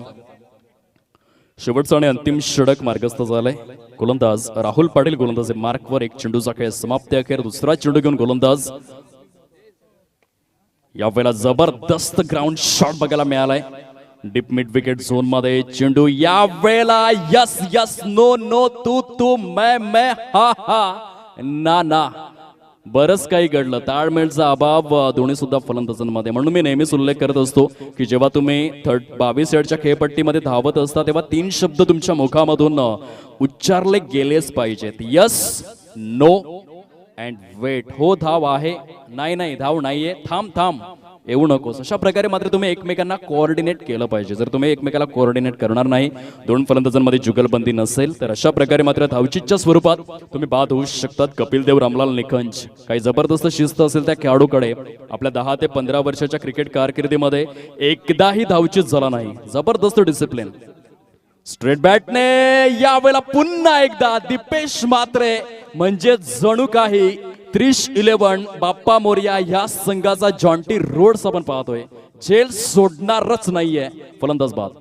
शेवटचा आणि अंतिम षटक मार्गस्थ झालंय. गोलंदाज राहुल पाटील गोलंदाज मार्कवर. एक चेंडूचा खेळ समाप्ती अखेर दुसरा चेंडू घेऊन गोलंदाज. यावेळेला जबरदस्त ग्राउंड शॉट बघायला मिळालाय डीप मिड विकेट झोन मध्ये. चेंडू यावेळेला यस यस नो नो तू तू मैं हा हा ना ना. बरंच काही घडलं. ताळमेळचा अभाव दोन्ही सुद्धा फलंदाजांमध्ये. म्हणून मी नेहमीच उल्लेख करत असतो की जेव्हा तुम्ही 22 यार्डच्या खेळपट्टीमध्ये धावत असता तेव्हा 3 शब्द तुमच्या मुखामधून उच्चारले गेलेच पाहिजेत. Yes, no and wait. हो धाव आहे, नाही नाही धाव नाहीये, थांब थांब, येऊ नकोस. अशा प्रकारे मात्र तुम्ही एकमेकांना कोऑर्डिनेट केलं पाहिजे. जर तुम्ही एकमेकाला कोऑर्डिनेट करणार नाही, दोन फलंदाजांमध्ये जुगलबंदी नसेल, तर अशा प्रकारे मात्र धावचीच्या स्वरूपात तुम्ही बाद होऊ शकतात. कपिल देव, रामलाल निखंज, काही जबरदस्त शिस्त असेल त्या खेळाडूकडे आपल्या 10 ते 15 वर्षाच्या क्रिकेट कारकिर्दीमध्ये एकदाही धावचीत झाला नाही. जबरदस्त डिसिप्लिन. स्ट्रेट बॅटने यावेळेला पुन्हा एकदा दीपेश म्हात्रे म्हणजे जणू काही 30-11 बाप्पा मोरया या संघाचा जॉन्टी रोड्स आपण पाहतोय. झेल सोडणारच नाहीये फलंदाज बाद.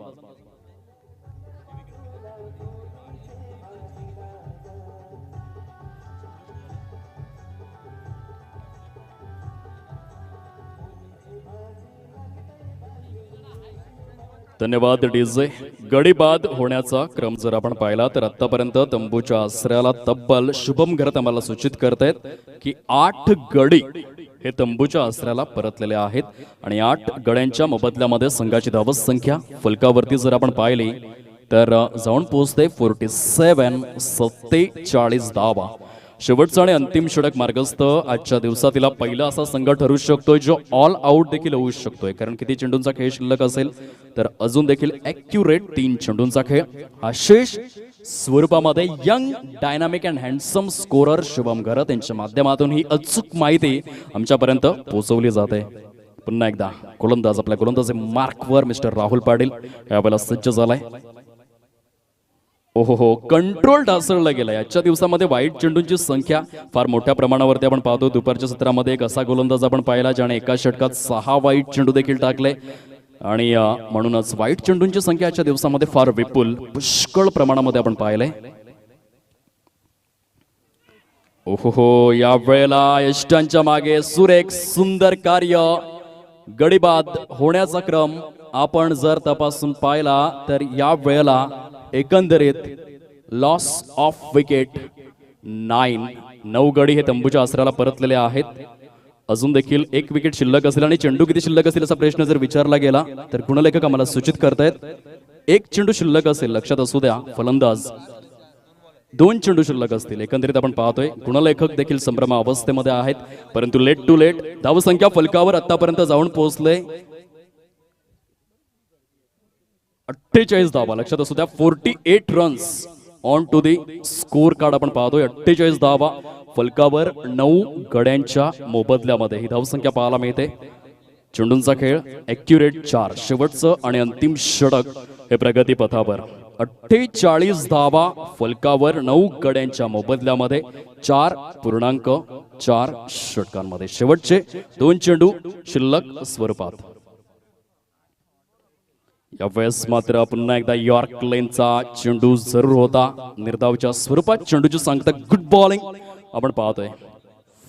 धन्यवाद डीजे. गडी बाद होण्याचा क्रम जर आपण पाहिला तर आतापर्यंत तंबूच्या आसऱ्याला तब्बल शुभम घरत आम्हाला सूचित करतायत की 8 गडी हे तंबूच्या आसऱ्याला परतलेले आहेत आणि 8 गड्यांच्या मोबदल्यामध्ये संघाची धावत संख्या फलकावरती जर आपण पाहिली तर जाऊन पोहोचते 47 धावा. शेवटचा आणि अंतिम षटक मार्गस्थ आजच्या दिवसातील पहिला असा संघ ठरू शकतोय जो ऑल आउट देखील होऊ शकतोय. कारण किती चेंडूंचा खेळ शिल्लक असेल तर अजून देखील ॲक्युरेट 3 चेंडूंचा खेळ. आशेष स्वरूपामध्ये young dynamic and handsome scorer Shubham Gharat यांच्या माध्यमातून ही अचूक माहिती आमच्यापर्यंत पोहोचवली जाते. पुन्हा एकदा गोलंदाज आपल्या गोलंदाज मार्कवर मिस्टर राहुल पाटील यावेळेला सज्ज झालाय. ओहो, कंट्रोल ढासळला गेला. आजच्या दिवसामध्ये वाईट चेंडूंची संख्या फार मोठ्या प्रमाणावरती आपण पाहतो. दुपारच्या सत्रामध्ये एक असा गोलंदाज आपण पाहिला ज्याने एका षटकात 6 वाईट चेंडू देखील टाकले आणि म्हणूनच वाईट चेंडूंची संख्या आजच्या दिवसामध्ये फार विपुल पुष्कळ प्रमाणामध्ये आपण पाहिलंय. ओहो, या वेळेला यष्टांच्या मागे सुरेख सुंदर कार्य. गडीबाद होण्याचा क्रम आपण जर तपासून पाहिला तर या वेळेला एकंदरीत लॉस ऑफ विकेट 9 गडी हे तंबूच्या आसऱ्याला परतलेले आहेत. अजून देखील 1 विकेट शिल्लक असेल आणि चेंडू किती शिल्लक असेल असा प्रश्न जर विचारला गेला तर गुणलेखक आम्हाला सूचित करतायत 1 चेंडू शिल्लक असेल. लक्षात असू द्या फलंदाज 2 चेंडू शिल्लक असतील. एकंदरीत आपण पाहतोय गुणलेखक देखील संभ्रम अवस्थेमध्ये आहेत. परंतु लेट टू लेट धावसंख्या फलकावर आतापर्यंत जाऊन पोहोचले 48 धावा. लक्षात असू द्या 48 runs on to the score card आपण पाहतोय. 48 धावा फलकावर 9 गड्यांच्या मोबदल्यामध्ये ही धावसंख्या पाहायला मिळते. चेंडूंचा खेळ ॲक्युरेट 4. शेवटचं आणि अंतिम षटक हे प्रगती पथावर. 48 धावा फलकावर 9 गड्यांच्या मोबदल्यामध्ये 4.4 षटकांमध्ये. शेवटचे 2 चेंडू शिल्लक स्वरूपात. यावेळेस मात्र पुन्हा एकदा यॉर्क लेनचा चेंडू जरूर होता. निर्धावच्या स्वरूपात चेंडूची सांगता गुड बॉलिंग आपण पाहतोय.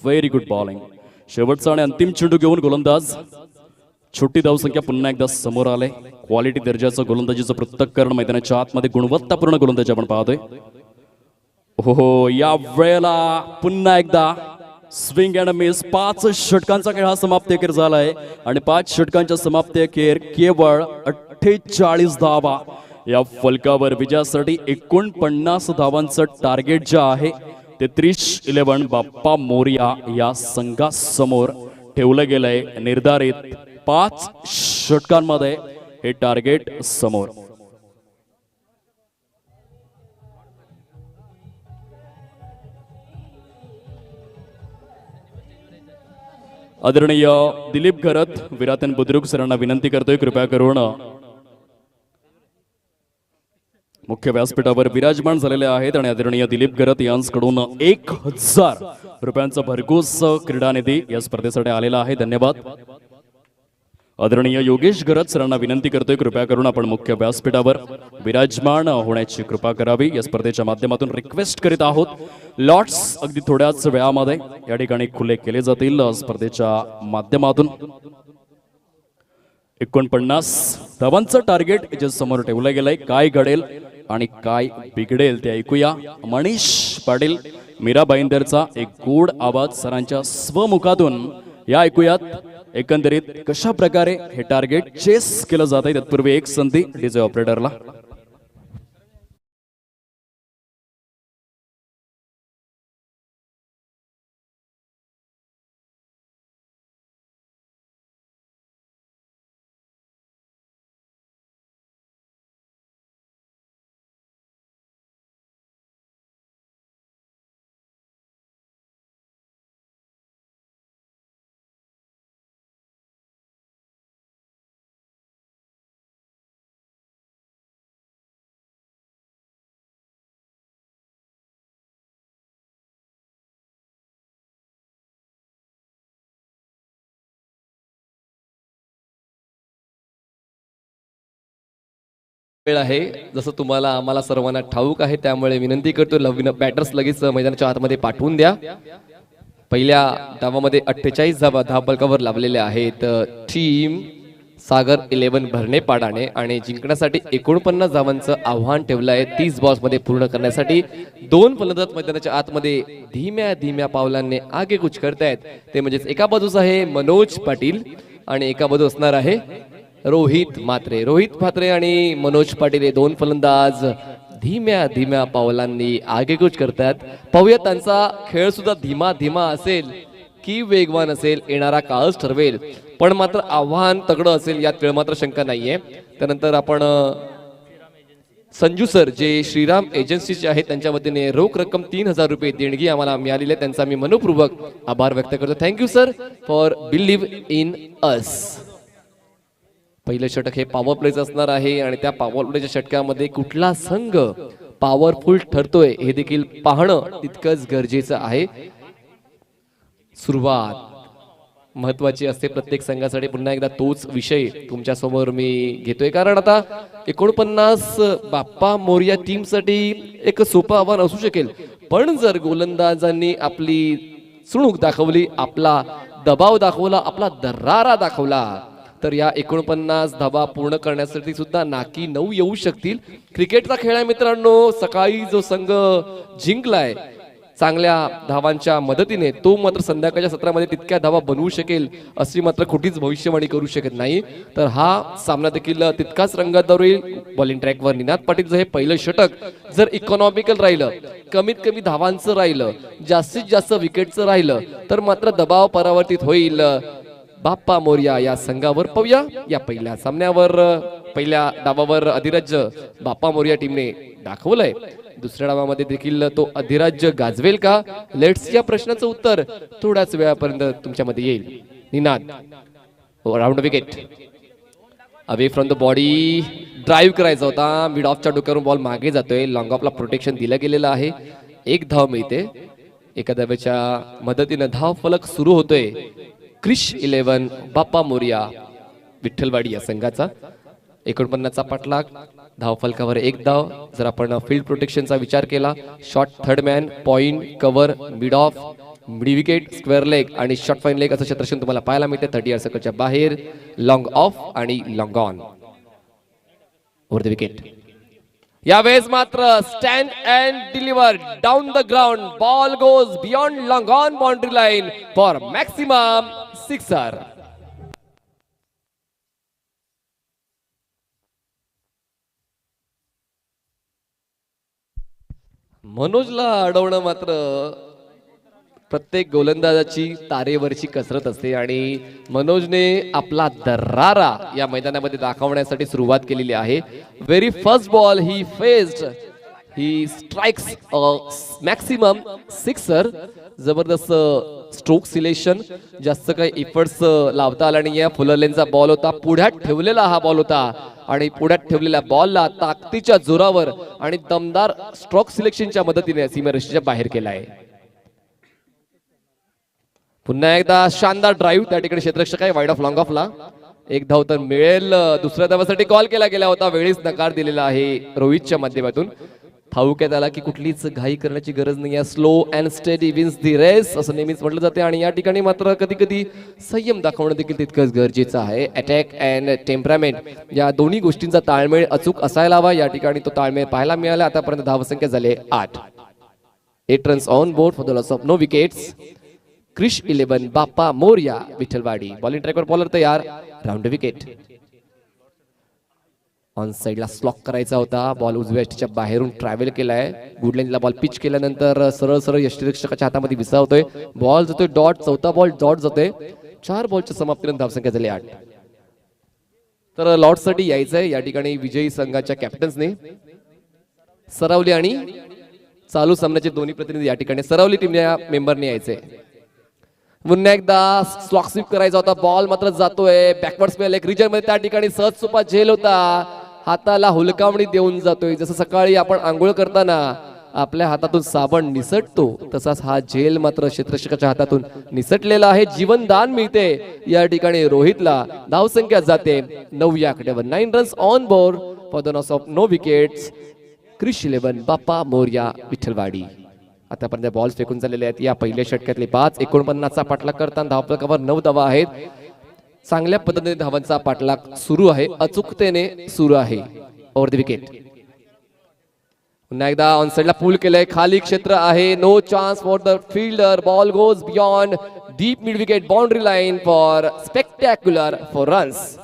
Very good bowling. शेवटचा आणि अंतिम चेंडू घेऊन गोलंदाज. छोटी धावसंख्या पुन्हा एकदा समोर आले. क्वालिटी दर्जाचं गोलंदाजीचं पृथक्करण मैदानाच्या आतमध्ये गुणवत्तापूर्ण गोलंदाजी आपण पाहतोय. हो, या वेळेला पुन्हा एकदा स्विंग अँड मिस. 5 षटकांचा खेळ हा समाप्ती अखेर झालाय आणि 5 षटकांच्या समाप्ती अखेर केवळ 48 धावा या फलकावर विजयासाठी 49 धावांचं टार्गेट जे आहे ते 30-11 बाप्पा मोरया या संघासमोर ठेवलं गेलंय. निर्धारित 5 षटकांमध्ये हे टार्गेट समोर. आदरणीय दिलीप घरत विरातन बुद्रुक सरांना विनंती करतोय कृपया करून मुख्य व्यासपीठावर विराजमान झालेले आहेत आणि आदरणीय दिलीप घरत यांच्याकडून 1000 रुपयांचा भरघोस क्रीडा निधी या स्पर्धेसाठी आलेला आहे. धन्यवाद. आदरणीय योगेश घरत सरांना विनंती करतोय कृपया करून आपण मुख्य व्यासपीठावर विराजमान होण्याची कृपा करावी. या स्पर्धेच्या माध्यमातून रिक्वेस्ट करीत आहोत. लॉट्स अगदी थोड्याच वेळामध्ये या ठिकाणी खुले केले जातील. स्पर्धेच्या माध्यमातून 49 धावांचं टार्गेट जे समोर ठेवलं गेलंय. काय घडेल आणि काय बिघडेल ते ऐकूया. मनीष पाटील मीरा भाईंदरचा एक गोड आवाज सरांच्या स्वमुखातून या ऐकूयात. एकंदरीत कशा प्रकारे हे टार्गेट चेस केलं जात आहे तत्पूर्वी एक संधी डीजे ऑपरेटरला. वेळ आहे जसं तुम्हाला आम्हाला सर्वांना ठाऊक आहे, त्यामुळे विनंती करतो नवीन बॅटर्स लगेच मैदानाच्या आतमध्ये पाठवून द्या. पहिल्या डावामध्ये 48 धावफलकावर लावलेल्या आहेत टीम सागर 11 भरणेपाडाने आणि जिंकण्यासाठी 49 धावांचं आव्हान ठेवलं आहे 30 बॉल्स मध्ये पूर्ण करण्यासाठी. 2 फलंदाज मैदानाच्या आतमध्ये धीम्या धीम्या पावलांनी आगेकूच करतायत. ते म्हणजेच एका बाजूस आहे मनोज पाटील आणि एका बाजू असणार आहे रोहित म्हात्रे. रोहित म्हात्रे आणि मनोज पाटील हे 2 फलंदाज धीम्या धीम्या पावलांनी आगेकूच करतात. पाहूया त्यांचा खेळ सुद्धा धीमा धीमा असेल की वेगवान असेल येणारा काळच ठरवेल, पण मात्र आव्हान तगडं असेल यात वेळ मात्र शंका नाहीये. त्यानंतर आपण संजू सर जे श्रीराम एजन्सीचे आहेत त्यांच्या वतीने रोख रक्कम 3000 रुपये देणगी आम्हाला मिळालेली आहे, त्यांचा मी मनपूर्वक आभार व्यक्त करतो. Thank you sir for believe in us. पहिलं षटक हे पॉवर प्लेच असणार आहे आणि त्या पॉवर प्लेच्या षटकामध्ये कुठला संघ पॉवरफुल ठरतोय हे देखील पाहणं तितकंच गरजेचं आहे. सुरुवात महत्वाची असते प्रत्येक संघासाठी. पुन्हा एकदा तोच विषय तुमच्या समोर मी घेतोय, कारण आता 49 बाप्पा मोरया टीमसाठी एक सोपं आव्हान असू शकेल, पण जर गोलंदाजांनी आपली चुणूक दाखवली, आपला दबाव दाखवला, आपला दरारा दाखवला तर या 49 धावा पूर्ण करण्यासाठी सुद्धा नाकी 9 येऊ शकतील. क्रिकेटचा खेळ आहे मित्रांनो. सकाळी जो संघ जिंकलाय चांगल्या धावांच्या मदतीने तो मात्र संध्याकाळच्या सत्रामध्ये तितक्या धावा बनवू शकेल अशी मात्र खोटीच भविष्यवाणी करू शकत नाही. तर हा सामना देखील तितकाच रंगतदार होईल. बॉलिंग ट्रॅकवर निनाद पाटीलचं हे पहिलं षटक जर इकॉनॉमिकल राहिलं, कमीत कमी धावांचं राहिलं, जास्तीत जास्त विकेटचं राहिलं तर मात्र दबाव परावर्तित होईल बाप्पा मोरया या संघावर. पाहूया या पहिल्या सामन्यावर पहिल्या डावावर अधिराज्य बाप्पा मोरया टीमने दाखवलंय. दुसऱ्या डावामध्ये देखील तो अधिराज्य गाजवेल का? लेट्स या प्रश्नाचं उत्तर थोड्याच वेळापर्यंत तुमच्यामध्ये येईल. Ninad round wicket away from the body. Drive करायचा होता, मिड ऑफच्या डोक्यावरून बॉल मागे जातोय. लॉंग ऑफला प्रोटेक्शन दिलं गेलेलं आहे. 1 धाव मिळते. एका धावेच्या मदतीने धाव फलक सुरू होतोय क्रिश 11 बाप्पा मोरया विठ्ठलवाडी या संघाचा. 49चा पाठलाग. धाव फलकावर 1 धाव. जर आपण फील्ड प्रोटेक्शनचा विचार केला, short third man, point, cover, mid off, mid wicket, square leg आणि शॉर्ट फाईन लेग असं क्षेत्रक्षण तुम्हाला पाहायला मिळते. 30 यार्ड सर्कलच्या बाहेर लॉंग ऑफ आणि long on over the wicket. यावेळेस मात्र stand and deliver down the ground. Ball goes beyond long on boundary line for maximum sixer. मनोजला अडवणं मात्र प्रत्येक गोलंदाजाची तारेवरची कसरत असते आणि मनोजने आपला दरारा या मैदानामध्ये दाखवण्यासाठी सुरुवात केलेली आहे. व्हेरी फर्स्ट बॉल ही फेस्ड, ही स्ट्राइक्स मॅक्सिमम सिक्सर. जबरदस्त स्ट्रोक सिलेक्शन, जास्त काही इफर्ट्स लावता आला नाही. या फुलरलेनचा बॉल होता, पुढ्यात ठेवलेला हा बॉल होता आणि पुढ्यात ठेवलेल्या बॉलला ताकदीच्या जोरावर आणि दमदार स्ट्रोक सिलेक्शनच्या मदतीने सीमारेषेच्या बाहेर केला आहे. पुन्हा एकदा शानदार ड्राईव्ह त्या ठिकाणी क्षेत्ररक्षक आहे वाईड ऑफ लॉंग ऑफला. एक धाव तर मिळेल. दुसऱ्या धावासाठी कॉल केला गेला होता, वेळीच नकार दिलेला आहे रोहितच्या माध्यमातून. ठाऊक्यात आला की कुठलीच घाई करण्याची गरज नाही आहे. Slow and steady wins the race असं नेहमीच म्हटलं जाते आणि या ठिकाणी मात्र कधी कधी संयम दाखवणं देखील तितकंच गरजेचं आहे. अटॅक अँड टेम्परामेंट या दोन्ही गोष्टींचा ताळमेळ अचूक असायला हवा. या ठिकाणी तो ताळमेळ पाहायला मिळाला. आतापर्यंत धावसंख्या झाली 8. 8 runs on board for the loss of no wickets. Krish 11 Bappa Morya Vitthalwadi. Bowling ट्रॅकवर बॉलर तयार. Round wicket. ऑन साइडला स्लॉक करायचा होता. बॉल उजव्या यष्टीच्या बाहेरून ट्रॅव्हल केलाय. गुड लाईनला बॉल पिच केल्यानंतर सरळ सरळ यष्टीरक्षकाच्या हातामध्ये विसावतोय. बॉल जातोय डॉट. चौथा बॉल डॉट जातोय. 4 बॉलच्या समाप्तीनंतर धावसंख्या झाली 8. तर लॉर्डसाठी यायचंय. या ठिकाणी विजयी संघाच्या कॅप्टन्सने सरावली आणि चालू सामन्याचे दोन्ही प्रतिनिधी या ठिकाणी सरावली टीमच्या मेंबरने यायचंय. पुन्हा एकदा स्लॉक स्वीप करायचा होता. बॉल मात्र जातोय बॅकवर्ड स्पेल एक रिजन मध्ये. त्या ठिकाणी सहज सुपा झेल होता. हाताला हुलकावणी देऊन जातोय. जसं सकाळी आपण आंघोळ करताना आपल्या हातातून साबण निसटतो, तसाच हा झेल मात्र क्षेत्ररक्षकाच्या हातातून निसटलेला आहे. जीवनदान मिळते या ठिकाणी रोहितला. धावसंख्या जाते 9 या आकड्यावर. 9 runs on board for the loss of no wickets. Krish 11 Bappa Morya Vitthalwadi. आतापर्यंत बॉल्स फेकून झालेले आहेत. या पहिल्या षटकातले 5. 49चा पाठलाग करताना धावफलकावर 9 धावा आहेत. चांगल्या पद्धतीने धावांचा पाठलाग सुरू आहे, अचूकतेने सुरू आहे. Over the wicket. पुन्हा एकदा ऑन साइडला पूल केलंय. खाली क्षेत्र आहे. No chance for the fielder. Ball goes beyond deep mid wicket boundary line for spectacular four runs.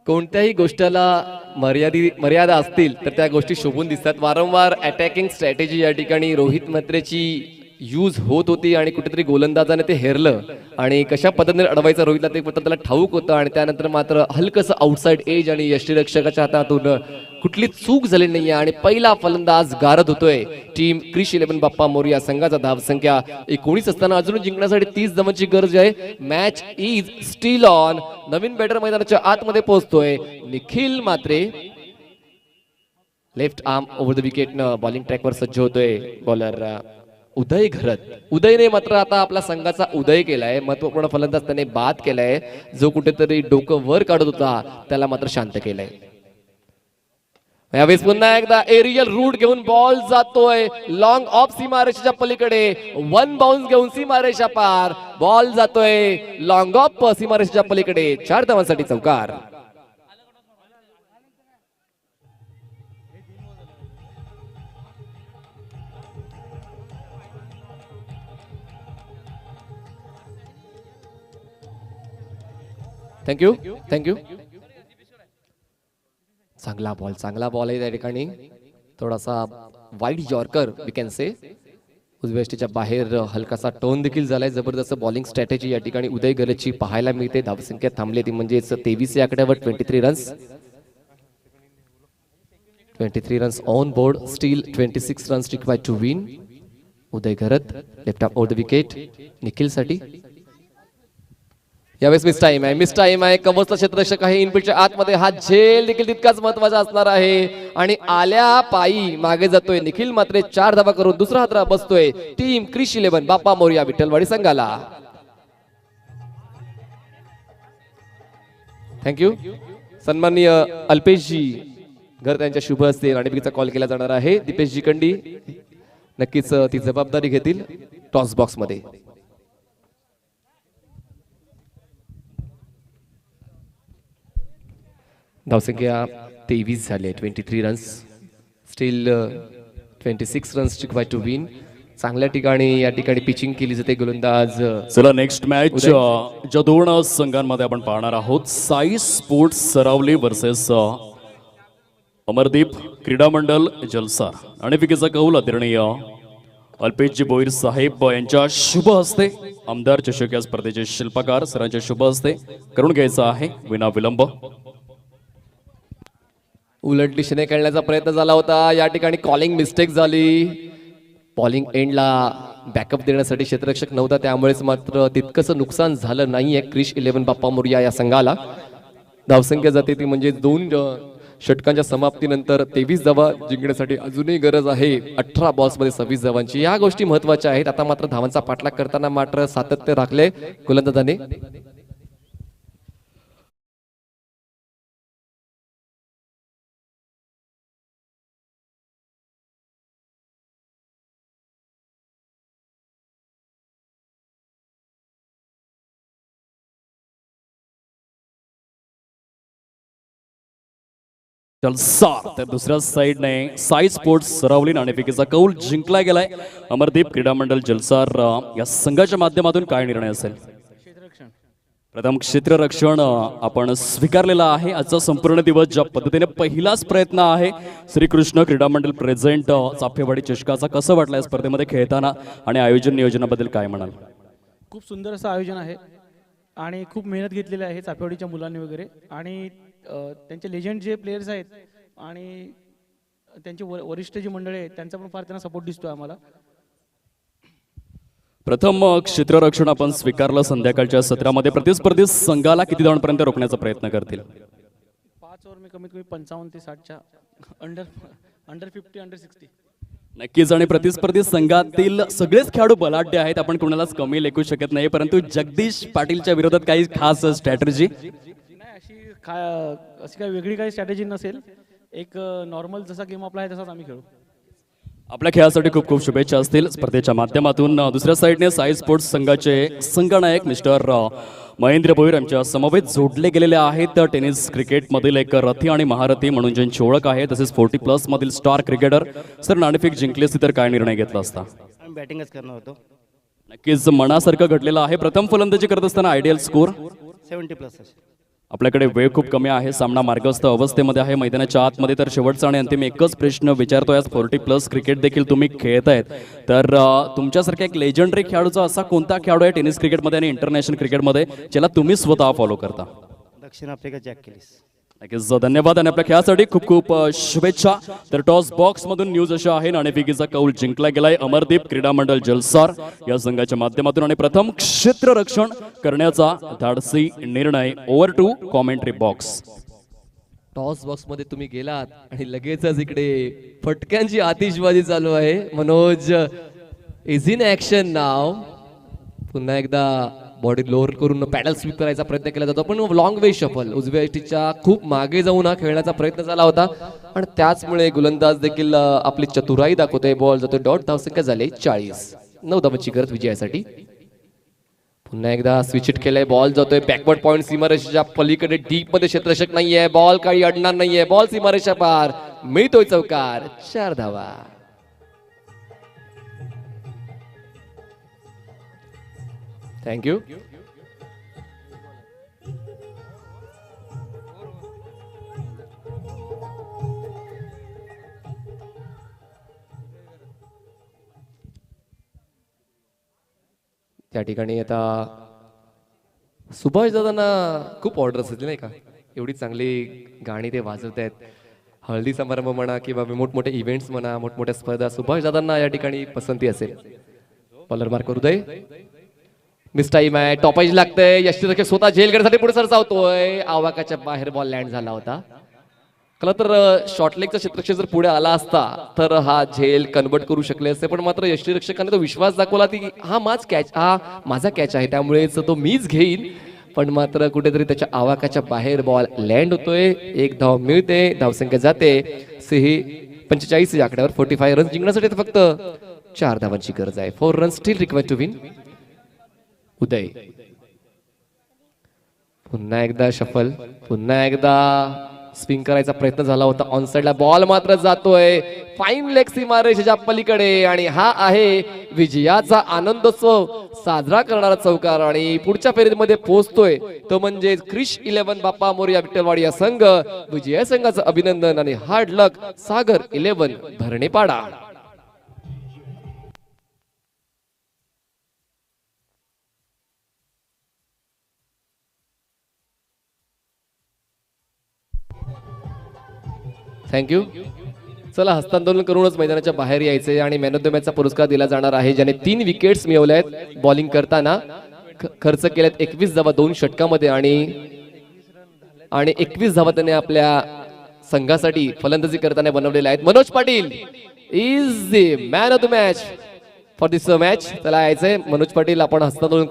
कोणत्याही गोष्टीला मर्यादा असतील तर त्या गोष्टी शोभून दिसतात. वारंवार अटॅकिंग स्ट्रॅटेजी या ठिकाणी रोहित म्हेत्रेची यूज होत होती आणि कुठेतरी गोलंदाजाने ते हेरलं आणि कशा पद्धतीने अडवायचं रोहितला ते पद्धत त्याला ठाऊक होतं आणि त्यानंतर मात्र हलकंसं आउटसाइड एज आणि यष्टीरक्षकाच्या हातातून कुठली चूक झाली नाहीये आणि पहिला फलंदाज गारद होतोय. टीम क्रिश 11 बाप्पा मोरया संघाचा धावसंख्या 19 असताना अजून जिंकण्यासाठी 30 धावांची गरज आहे. Match is still on. नवीन बॅटर मैदानाच्या आतमध्ये पोहोचतोय. Nikhil Matre left arm over the wicket न बॉलिंग ट्रॅकवर सज्ज होतोय. बॉलर उदय घरत. उदयने मात्र आता आपला संघाचा उदय केलाय. महत्वपूर्ण फलंदाज त्याने बाद केलाय. जो कुठेतरी डोकं वर काढत होता त्याला मात्र शांत केलंय. यावेळेस पुन्हा एकदा एरियल रूट घेऊन बॉल जातोय लॉंग ऑफ सीमारेषेच्या पलीकडे. वन बाउन्स घेऊन सीमारेषा पार. बॉल जातोय लॉंग ऑफ सीमारेषेच्या पलीकडे. 4 धावांसाठी चौकार. थँक्यू. चांगला बॉल आहे त्या ठिकाणी. थोडासा wide yorker we can say. उजव्याष्टीच्या बाहेर हलकासा टोन देखील झालाय. जबरदस्त बॉलिंग स्ट्रॅटेजी या ठिकाणी उदय गरजची पाहायला मिळते. धावसंख्या थांबली ती म्हणजेच 23 या आकड्यावर 23 runs. 23 runs on board. Still 26 runs required to win. Uday Gharat left off the wicket Nikhil साठी. यावेळेस मिस टाइम आहे. कवचला क्षेत्ररक्षक आहे. इनपिटच्या आतमध्ये हा झेल देखील तितकाच महत्वाचा असणार आहे आणि आल्या पायी मागे जातोय निखिल. मात्र 4 धावा करून दुसरा हादरा बसतोय टीम क्रिश 11 बाप्पा मोरया विठ्ठलवाडी संघाला. थँक्यू. सन्माननीय अल्पेशजी घर त्यांच्या शुभ हस्ते नाणेफेकीचा कॉल केला जाणार आहे. दीपेशजी कंडी नक्कीच ती जबाबदारी घेतील टॉस बॉक्स मध्ये. धावसंख्या 23 झाली. 23 runs. Still 26 runs required to win. चांगल्या ठिकाणी या ठिकाणी पिचिंग केली जाते. गोलंदाज चला नेक्स्ट मॅच ज्या 2 संघांमध्ये आपण पाहणार आहोत. साई स्पोर्ट्स सरावली वर्सेस अमरदीप क्रीडा मंडल जलसार. नाणेफेकीचा कौल आदरणीय अल्पेशजी बोईर साहेब यांच्या शुभ हस्ते आमदार चषक या स्पर्धेचे शिल्पकार सरांच्या शुभ हस्ते करून घ्यायचा आहे विना विलंब. उलट दिशेने खेळण्याचा प्रयत्न झाला होता. या ठिकाणी कॉलिंग मिस्टेक झाली. बॉलिंग एंडला बॅकअप देण्यासाठी क्षेत्ररक्षक नव्हता. त्यामुळेच मात्र तितकंसं नुकसान झालं नाहीये क्रिश 11 बाप्पा मोरया या संघाला. धावसंख्या जाते ती म्हणजे 2 षटकांच्या समाप्तीनंतर 23 धावा जिंकण्यासाठी अजूनही गरज आहे 18 बॉल्स मध्ये 26 धावांची. या गोष्टी महत्वाच्या आहेत. आता मात्र धावांचा पाठलाग करताना मात्र सातत्य राखले गोलंदाजाने. जलसार तर दुसऱ्या साईडने साई स्पोर्ट्स सरावली नाणेफेकीचा कौल जिंकला गेलाय. अमरदीप क्रीडा मंडळ जलसार या संघाच्या माध्यमातून काय निर्णय असेल? प्रथम क्षेत्ररक्षण आपण स्वीकारलेला आहे. आजचा संपूर्ण दिवस ज्या पद्धतीने पहिलाच प्रयत्न आहे श्रीकृष्ण क्रीडा मंडळ प्रेझेंट चाफेवाडी चषकाचा, कसं वाटलं या स्पर्धेमध्ये खेळताना आणि आयोजन नियोजनाबद्दल काय म्हणाल? खूप सुंदर असं आयोजन आहे आणि खूप मेहनत घेतलेली आहे चाफेवाडीच्या मुलांनी वगैरे. आणि त्यांचे लेजंड जे प्लेयर्स आहेत आणि त्यांचे वरिष्ठ जी मंडळी आहेत त्यांचा पण फार त्यांना सपोर्ट दिसतोय आम्हाला. प्रथम क्षेत्ररक्षण आपण स्वीकारलं. संध्याकाळच्या सत्रामध्ये प्रतिस्पर्धी संघाला किती धावांपर्यंत रोखण्याचा प्रयत्न करतील? 5 ओव्हर मी कमीत कमी 55 ते 60च्या अंडर 50 अंडर 60. नक्कीच. आणि प्रतिस्पर्धी संघातील सगळेच खेळाडू बलाढ्य आहेत. आपण कोणालाच कमी लेखू शकत नाही. परंतु जगदीश पाटीलच्या विरोधात काही खास स्ट्रॅटेजी नाही? अशी काही वेगळी काही स्ट्रॅटेजी नसेल. एक नॉर्मल जसा गेम आपला आहे तसाच आम्ही खेळू. आपल्या खेळासाठी खूप खूप शुभेच्छा असतील स्पर्धेच्या माध्यमातून. दुसऱ्या साईडने साई स्पोर्ट्स संघाचे संघनायक मिस्टर महेंद्र भोईर यांच्या समवेत जोडले गेलेले आहेत. टेनिस क्रिकेटमधील एक रथी आणि महारथी म्हणून ज्यांची ओळख आहे, तसेच 40+ मधील स्टार क्रिकेटर. सर, नाणेफेक जिंकली असती तर काय निर्णय घेतला असता? आम्ही बॅटिंगच करणार होतो. नक्कीच मनासारखं घडलेलं आहे. प्रथम फलंदाजी करत असताना आयडियल स्कोर 70+ आपल्याकडे वेळ खूप कमी आहे. सामना मार्गस्थ अवस्थेमध्ये आहे मैदानाच्या आतमध्ये. तर शेवटचा आणि अंतिम एकच प्रश्न विचारतोय. आज 40+ क्रिकेट देखील तुम्ही खेळतायत, तर तुमच्यासारख्या एक लेजंडरी खेळाडूचा असा कोणता खेळाडू आहे टेनिस क्रिकेटमध्ये आणि इंटरनॅशनल क्रिकेटमध्ये ज्याला तुम्ही स्वतः फॉलो करता? दक्षिण आफ्रिका जॅक केलीस. नक्कीच धन्यवाद आणि आपल्या खेळासाठी खूप खूप शुभेच्छा. तर टॉस बॉक्स मधून न्यूज अशा आहे, नाणेफेकीचा कौल जिंकला गेलाय अमरदीप क्रीडा मंडळ जलसार या संघाच्या माध्यमातून आणि प्रथम क्षेत्ररक्षण करण्याचा धाडसी निर्णय. Over to commentary box. Toss box मध्ये तुम्ही गेलात आणि लगेचच इकडे फटक्यांची आतिषबाजी चालू आहे. मनोज इज इन ऍक्शन नाव. पुन्हा एकदा बॉडी लोअर करून पॅडल स्वीप करायचा प्रयत्न केला जातो, पण लॉंग वे शफल उजव्या यष्टीच्या खूप मागे जाऊन हा खेळण्याचा प्रयत्न झाला होता आणि त्याचमुळे गोलंदाज देखील आपली चतुराई दाखवतोय. बॉल जातो डॉट. धावसंख्या झाली 40. 9 धावांची गरज विजयासाठी. पुन्हा एकदा स्विच हिट केलंय. बॉल जातोय बॅकवर्ड पॉइंट सीमारेषेच्या पलीकडे. डीप मध्ये क्षेत्ररक्षक नाहीये. बॉल काही अडणार नाहीये. बॉल सीमारेषा पार. मिळतोय चौकार. 4 धावा. थँक्यू. त्या ठिकाणी आता सुभाष दादांना खूप ऑर्डर्स येते नाही का, एवढी चांगली गाणी ते वाजवत आहेत. हळदी समारंभ म्हणा किंवा मोठमोठे इव्हेंट्स म्हणा, मोठमोठ्या स्पर्धा, सुभाष दादांना या ठिकाणी पसंती असेल. बॉलर मार्क करू दे. मिस टाइम आहे. टॉपाईज लागतंय. यष्टीरक्षक स्वतः झेल घेण्यासाठी पुढे सरसावतोय. आवाकाच्या बाहेर बॉल लँड झाला होता. खरं तर शॉर्ट लेगचा क्षेत्ररक्षक जर पुढे आला असता तर हा झेल कन्वर्ट करू शकले असते, पण मात्र यष्टीरक्षकाने तो विश्वास दाखवला की हा माझा कॅच आहे, त्यामुळेच तो मीच घेईन. पण मात्र कुठेतरी त्याच्या आवाकाच्या बाहेर बॉल लँड होतोय. 1 धाव मिळते. धावसंख्या जाते 45 या आकड्यावर. 45 रन जिंकण्यासाठी फक्त 4 धावांची गरज आहे. 4 run still required to win. Uday पुन्हा एकदा शफल. पुन्हा एकदा स्विंग करायचा प्रयत्न झाला होता ऑन साइडला. बॉल मात्र जातोय फाईन लेग सीमारेषेच्या पलीकडे आणि हा आहे विजयाचा आनंदोत्सव साजरा करणारा चौकार. आणि पुढच्या फेरीमध्ये पोहोचतोय तो म्हणजे क्रिश 11 बाप्पा मोरया विठ्ठलवाडी या संघ. विजया संघाचं अभिनंदन आणि हार्ड लक सागर 11 भरणेपाडा. थँक्यू. चला हस्तांदोलन करूनच मैदानाच्या बाहेर यायचे आणि मॅन ऑफ द मॅचचा पुरस्कार दिला जाणार आहे ज्याने 3 विकेट्स मिळवल्या आहेत बॉलिंग करताना. खर्च केल्यात 21 धावा 2 षटकामध्ये आणि 21 धावा त्याने आपल्या संघासाठी फलंदाजी करताना बनवलेल्या आहेत. Manoj Patil is the man of the match for this match. त्याला यायचंय. मनोज पाटील आपण हस्तांदोलन